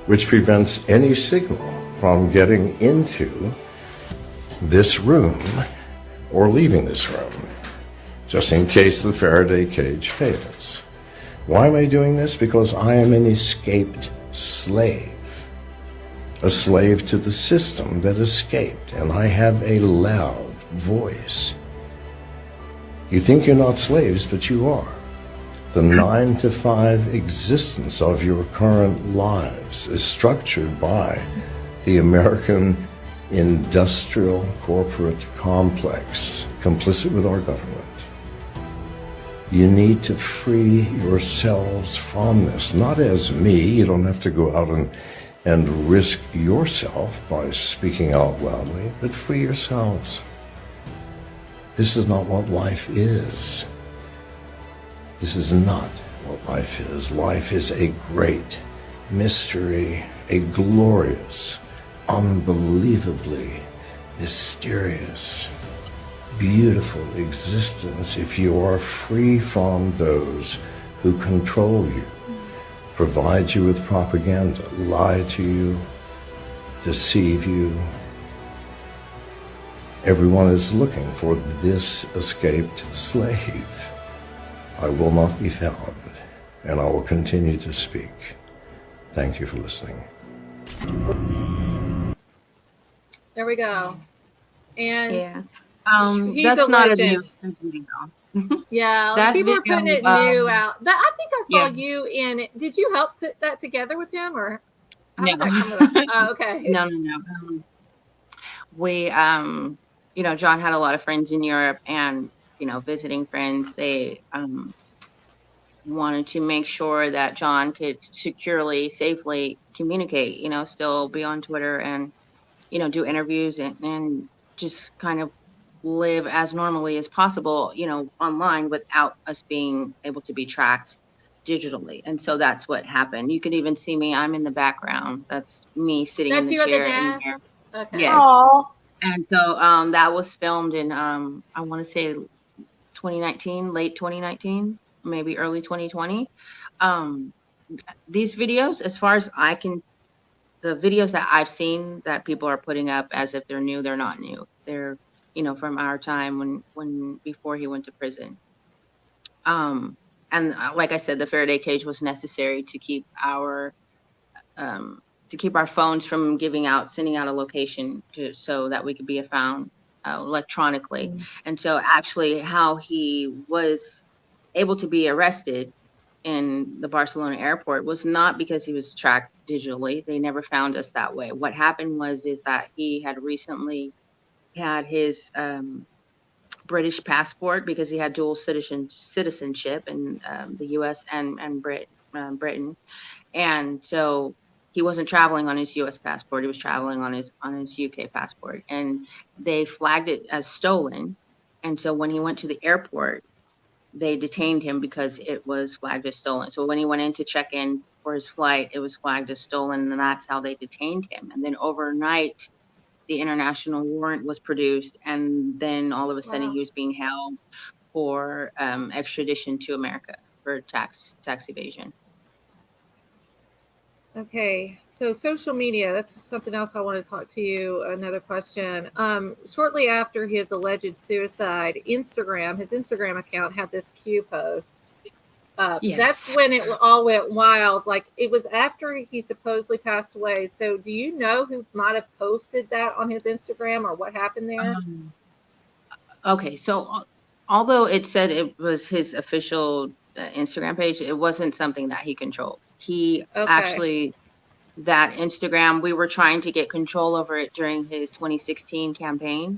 which prevents any signal from getting into this room or leaving this room, just in case the Faraday cage fails. Why am I doing this? Because I am an escaped slave. A slave to the system that escaped, and I have a loud voice. You think you're not slaves, but you are. The 9-to-5 existence of your current lives is structured by the American industrial corporate complex, complicit with our government. You need to free yourselves from this, not as me. You don't have to go out and risk yourself by speaking out loudly, but free yourselves. This is not what life is. This is not what life is. Life is a great mystery, a glorious, unbelievably mysterious, beautiful existence if you are free from those who control you, provide you with propaganda, lie to you, deceive you. Everyone is looking for this escaped slave. I will not be found, and I will continue to speak. Thank you for listening. There we go. And Yeah. he's That's a not legend. a new video. Yeah, That people are video, putting it new out. But I think I saw yeah. you in it. Did you help put that together with him, or how No. did that come about? Oh, okay. No. We, John had a lot of friends in Europe, and, visiting friends, they, wanted to make sure that John could securely, safely communicate, still be on Twitter and, do interviews and just kind of live as normally as possible, online without us being able to be tracked digitally. And so that's what happened. You could even see me. I'm in the background. That's me sitting in That's the you at the chair in desk. there. Okay. Yes. Oh, And so that was filmed in I want to say 2019, late 2019, maybe early 2020. Um, these videos, as far as the videos that I've seen that people are putting up as if they're new, they're not new. They're, from our time when before he went to prison. And like I said, the Faraday cage was necessary to keep our phones from sending out a location so that we could be found electronically. And so actually how he was able to be arrested in the Barcelona airport was not because he was tracked digitally. They never found us that way. What happened is that he had recently had his British passport because he had dual citizenship in the U.S. and Britain, and so he wasn't traveling on his U.S. passport. He was traveling on his U.K. passport, and they flagged it as stolen. And so when he went to the airport, they detained him because it was flagged as stolen. So when he went in to check in for his flight, it was flagged as stolen, and that's how they detained him. And then overnight, the international warrant was produced, and then all of a sudden Wow. he was being held for extradition to America for tax evasion. Okay, so social media, that's something else I want to talk to you. Another question. Shortly after his alleged suicide, his Instagram account had this Q post. Yes. That's when it all went wild. Like, it was after he supposedly passed away. So do you know who might have posted that on his Instagram or what happened there? Okay, so although it said it was his official Instagram page, it wasn't something that he controlled. He Okay. actually, that Instagram, we were trying to get control over it during his 2016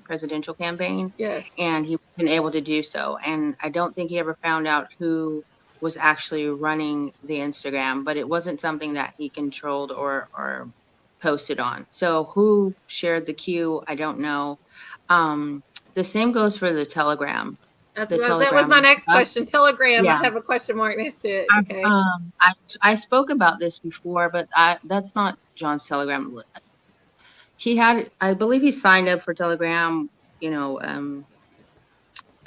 presidential campaign, Yes. and he wasn't able to do so. And I don't think he ever found out who was actually running the Instagram, but it wasn't something that he controlled or posted on. So who shared the Q, I don't know. The same goes for the Telegram. That Telegram was my next stuff. question. Telegram, Yeah. I have a question mark next to it. Okay. I spoke about this before, but that's not John's Telegram. I believe he signed up for Telegram,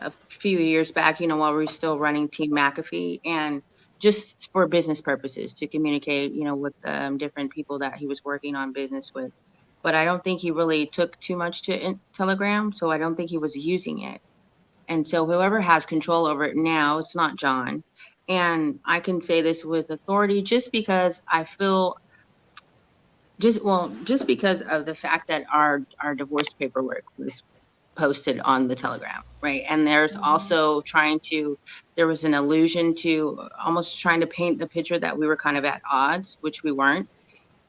a few years back, while we were still running Team McAfee, and just for business purposes to communicate, with different people that he was working on business with. But I don't think he really took too much to Telegram, so I don't think he was using it. And so whoever has control over it now, it's not John. And I can say this with authority just because I feel just because of the fact that our divorce paperwork was posted on the Telegram, right? And there's also there was an allusion to almost trying to paint the picture that we were kind of at odds, which we weren't.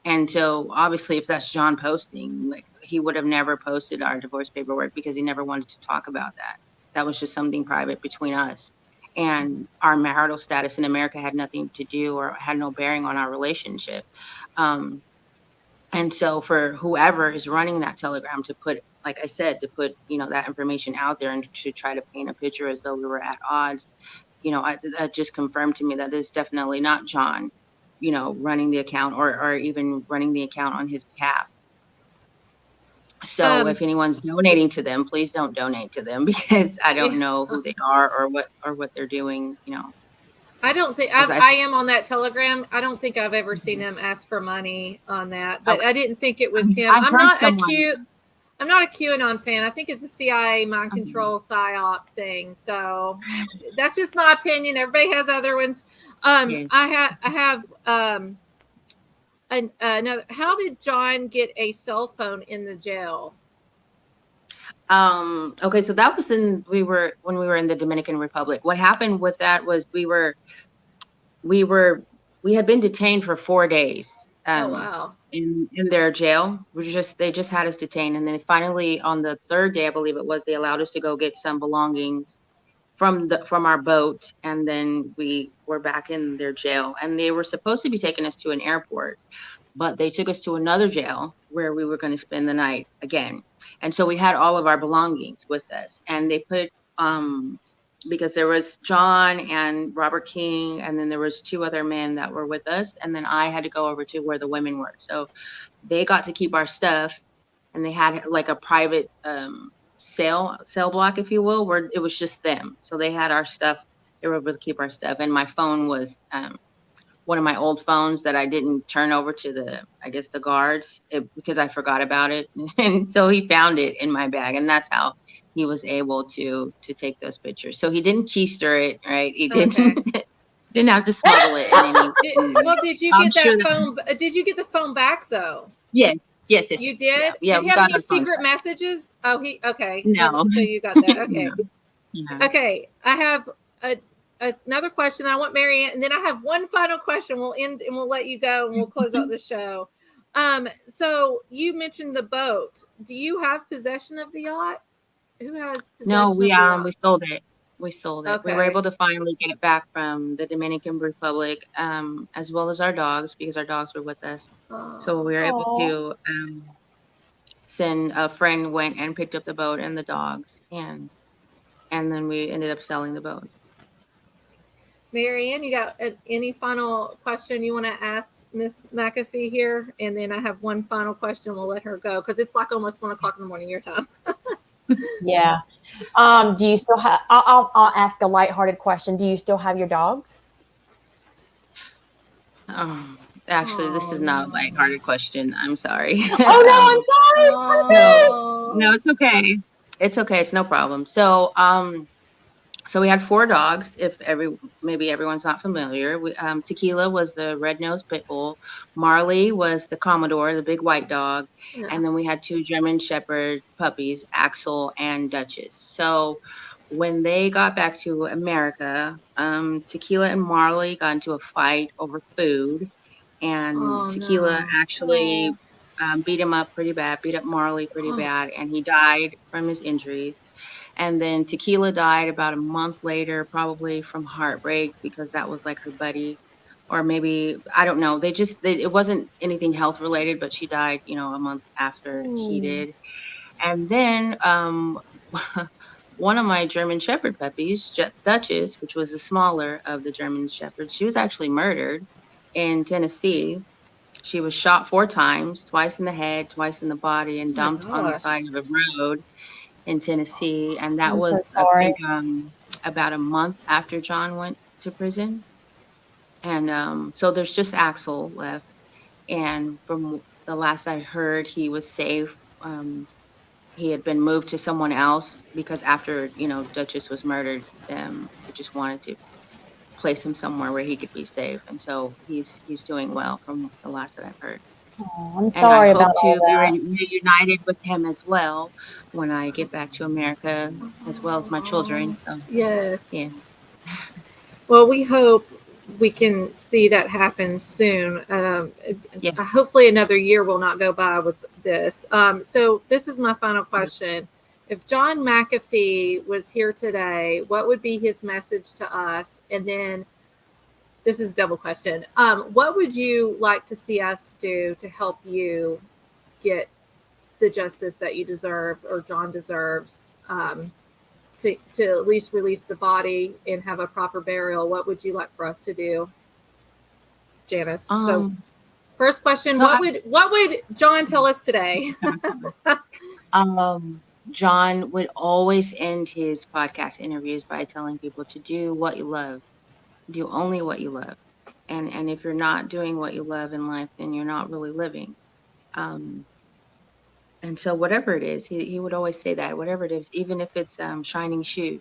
And so obviously if that's John posting, like, he would have never posted our divorce paperwork because he never wanted to talk about that. That was just something private between us. And our marital status in America had nothing to do or had no bearing on our relationship. And so for whoever is running that Telegram to put, like I said, to put, that information out there and to try to paint a picture as though we were at odds, that just confirmed to me that it's definitely not John, running the account or even running the account on his behalf. So if anyone's donating to them, please don't donate to them because I don't know who they are or what they're doing, I don't think I am on that Telegram. I don't think I've ever seen him ask for money on that, but okay. I didn't think it was him. I'm not a QAnon fan. I think it's a CIA mind control psyop thing. So that's just my opinion. Everybody has other ones. I have another. How did John get a cell phone in the jail? Okay, so that was when we were in the Dominican Republic. What happened with that was we had been detained for 4 days. Oh wow! In their jail, they just had us detained, and then finally on the third day, I believe it was, they allowed us to go get some belongings from our boat, and then we were back in their jail, and they were supposed to be taking us to an airport, but they took us to another jail where we were going to spend the night again. And so we had all of our belongings with us, and they put because there was John and Robert King, and then there was 2 other men that were with us, and then I had to go over to where the women were. So they got to keep our stuff, and they had like a private cell block, if you will, where it was just them. So they had our stuff. They were able to keep our stuff, and my phone was one of my old phones that I didn't turn over to the guards because I forgot about it. And so he found it in my bag, and that's how he was able to take those pictures. So he didn't keister it, right? He didn't Okay. didn't have to smuggle it in any. Well, did you I'm get that sure phone? Did you get the phone back though? Yes, yes, You did? Yeah, Did we he have got any our phones secret back. messages? Oh, okay. No. So you got that. Okay. No. Okay. I have another question. I want Marianne, and then I have one final question. We'll end and we'll let you go and we'll close out the show. So you mentioned the boat. Do you have possession of the yacht? Who has possession No, of the yacht? we sold it. We sold it. We were Okay. able to finally get it back from the Dominican Republic, as well as our dogs, because our dogs were with us. So we were able Aw. to send a friend went and picked up the boat and the dogs, and then we ended up selling the boat. Marianne, you got any final question you want to ask Miss McAfee here? And then I have one final question. We'll let her go because it's like almost 1 o'clock in the morning your time. Yeah. Do you still have? I'll ask a lighthearted question. Do you still have your dogs? Actually, this is not a lighthearted question. I'm sorry. Oh no, I'm sorry. Oh. No, it's okay. It's okay. It's no problem. So, so we had 4 dogs. If maybe everyone's not familiar, Tequila was the red-nosed pit bull. Marley was the Commodore, the big white dog, Yeah. and then we had 2 German Shepherd puppies, Axel and Duchess. So when they got back to America, Tequila and Marley got into a fight over food, and Tequila actually beat him up pretty bad, beat up Marley pretty bad, and he died from his injuries. And then Tequila died about a month later, probably from heartbreak, because that was like her buddy. Or maybe, I don't know. It wasn't anything health related, but she died, a month after he did. And then one of my German Shepherd puppies, Duchess, which was the smaller of the German Shepherds, she was actually murdered in Tennessee. She was shot 4 times, twice in the head, twice in the body, and dumped on the side of the road in Tennessee. And that I'm so was, I sorry. think, about a month after John went to prison. And so there's just Axel left. And from the last I heard, he was safe. He had been moved to someone else because after, Duchess was murdered, they just wanted to place him somewhere where he could be safe. And so he's doing well from the last that I've heard. Oh, I'm sorry about all And I hope that. to be reunited with him as well when I get back to America, as well as my children. So, Yes. yeah. Well, we hope we can see that happen soon. Yeah. Hopefully another year will not go by with this. So this is my final question. If John McAfee was here today, what would be his message to us? And then this is a double question. What would you like to see us do to help you get the justice that you deserve or John deserves, to at least release the body and have a proper burial? What would you like for us to do, Janice? So first question, what would John tell us today? John would always end his podcast interviews by telling people to do what you love. Do only what you love. And if you're not doing what you love in life, then you're not really living. And so whatever it is, he would always say that, whatever it is, even if it's shining shoes,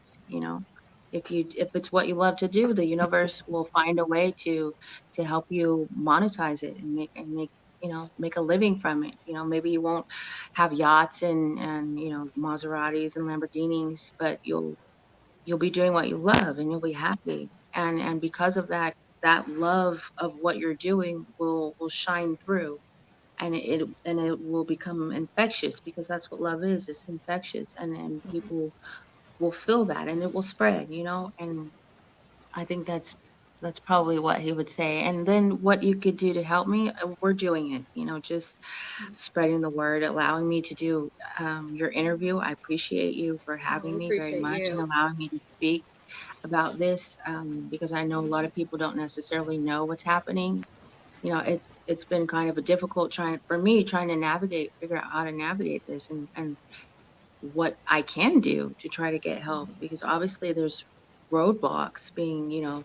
if it's what you love to do, the universe will find a way to help you monetize it and make a living from it. Maybe you won't have yachts and Maseratis and Lamborghinis, but you'll be doing what you love and you'll be happy. And because of that love of what you're doing will shine through. And it will become infectious, because that's what love is. It's infectious, and people will feel that and it will spread, you know, and I think that's probably what he would say. And then what you could do to help me, we're doing it, you know, just spreading the word, allowing me to do your interview. I appreciate you for having me very appreciate much and you. allowing me to speak about this, because I know a lot of people don't necessarily know what's happening. You know, it's been kind of a difficult trying to figure out how to navigate this and what I can do to try to get help, because obviously there's roadblocks being, you know,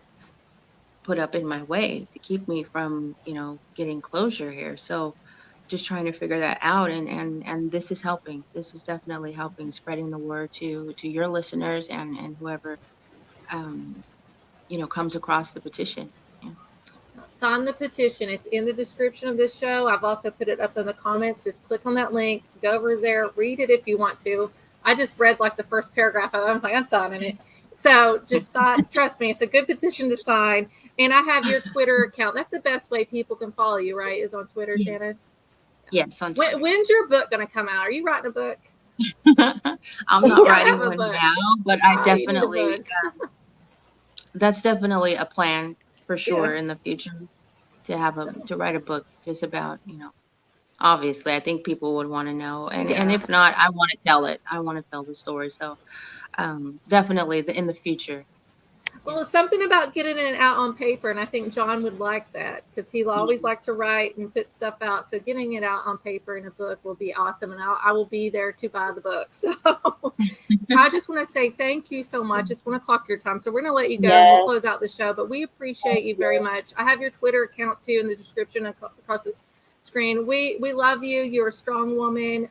put up in my way to keep me from, you know, getting closure here. So just trying to figure that out, and this is helping. This is definitely helping, spreading the word to your listeners and whoever you know, comes across the petition. Yeah. Sign the petition. It's in the description of this show. I've also put it up in the comments. Just click on that link, go over there, read it if you want to. I just read like the first paragraph. I was like, I'm signing it. So just sign. Trust me, it's a good petition to sign. And I have your Twitter account. That's the best way people can follow you, right? Is on Twitter, Yes. Janice? Yes, on Twitter. When's your book going to come out? Are you writing a book? I'm not Yeah, I writing have a one book. now, but Oh, I you need a definitely, book. that's definitely a plan for sure Yeah. in the future to have to write a book just about, you know, obviously I think people would want to know, and Yeah. if not, I want to tell it. I want to tell the story. So definitely in the future. Well, it's something about getting it out on paper, and I think John would like that because he'll always like to write and put stuff out. So getting it out on paper in a book will be awesome, and I will be there to buy the book. So I just want to say thank you so much. It's 1 o'clock your time, so we're going to let you go. Yes. We'll close out the show, but we appreciate you very much. I have your Twitter account too in the description across the screen. We love you. You're a strong woman.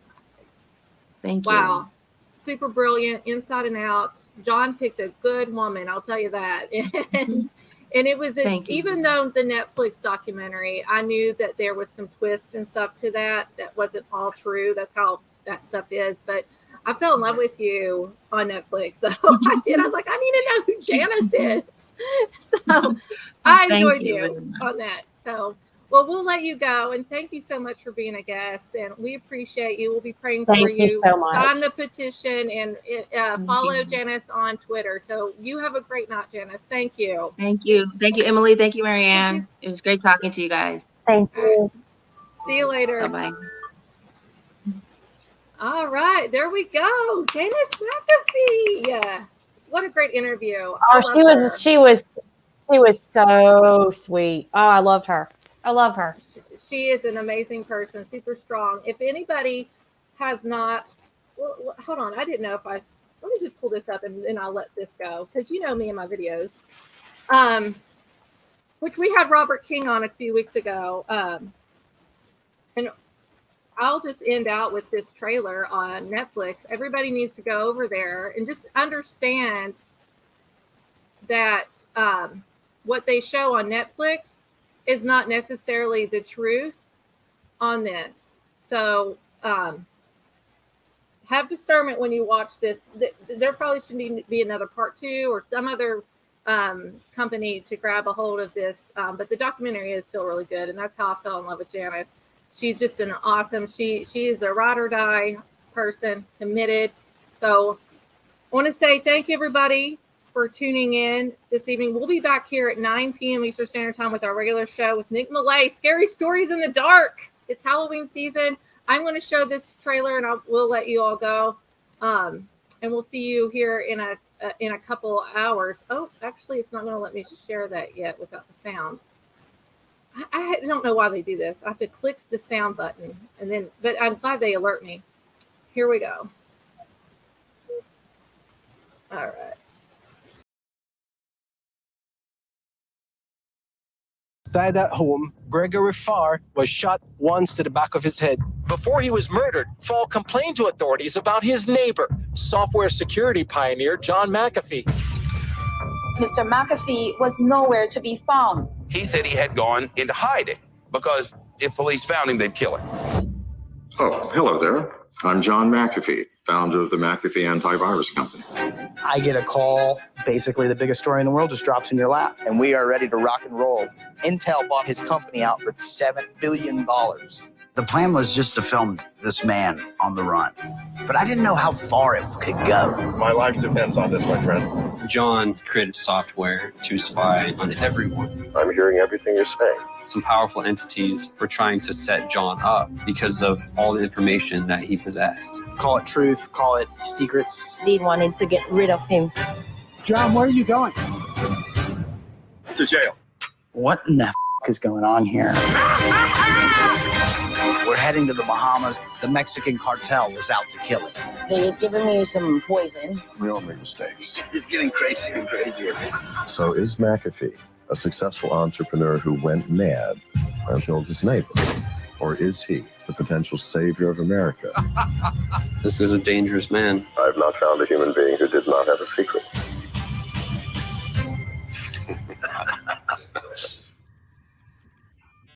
Thank you. Wow. Super brilliant, inside and out. John picked a good woman, I'll tell you that. And it was even though the Netflix documentary, I knew that there was some twists and stuff to that wasn't all true. That's how that stuff is. But I fell in love with you on Netflix. So I did. I was like, I need to know who Janice is. So I enjoyed you on that. So well, we'll let you go, and thank you so much for being a guest, and we appreciate you. We'll be praying for you. Thank you so much. Sign the petition and follow Janice on Twitter. So you have a great night, Janice. Thank you. Thank you, Emily. Thank you, Marianne. Thank you. It was great talking to you guys. Thank you. See you later. Bye-bye. All right, there we go, Janice McAfee. What a great interview. Oh, she was so sweet. Oh, I loved her. I love her. She is an amazing person, super strong. If anybody has not, well, hold on. I didn't know if let me just pull this up and then I'll let this go because you know me and my videos. Which we had Robert King on a few weeks ago. And I'll just end out with this trailer on Netflix. Everybody needs to go over there and just understand that what they show on Netflix is not necessarily the truth on this. So have discernment when you watch this. There probably should be another part 2 or some other company to grab a hold of this. But the documentary is still really good. And that's how I fell in love with Janice. She's just an awesome, she is a ride or die person, committed. So I want to say thank you, everybody, for tuning in this evening. We'll be back here at 9 p.m. Eastern Standard Time with our regular show with Nick Millay, Scary Stories in the Dark. It's Halloween season. I'm going to show this trailer and we'll let you all go. And we'll see you here in a couple hours. Oh, actually, it's not going to let me share that yet without the sound. I don't know why they do this. I have to click the sound button but I'm glad they alert me. Here we go. All right. Inside that home, Gregory Farr was shot once to the back of his head. Before he was murdered, Fall complained to authorities about his neighbor, software security pioneer John McAfee. Mr. McAfee was nowhere to be found. He said he had gone into hiding because if police found him, they'd kill him. Oh, hello there. I'm John McAfee, founder of the McAfee Antivirus Company. I get a call. Basically, the biggest story in the world just drops in your lap, and we are ready to rock and roll. Intel bought his company out for $7 billion. The plan was just to film this man on the run, but I didn't know how far it could go. My life depends on this, my friend. John created software to spy on everyone. I'm hearing everything you're saying. Some powerful entities were trying to set John up because of all the information that he possessed. Call it truth, call it secrets. They wanted to get rid of him. John, where are you going? To jail. What in the is going on here? We're heading to the Bahamas. The Mexican cartel was out to kill him. They had given me some poison. We all make mistakes. It's getting crazier and crazier. So is McAfee a successful entrepreneur who went mad and killed his neighbor? Or is he the potential savior of America? This is a dangerous man. I've not found a human being who did not have a secret.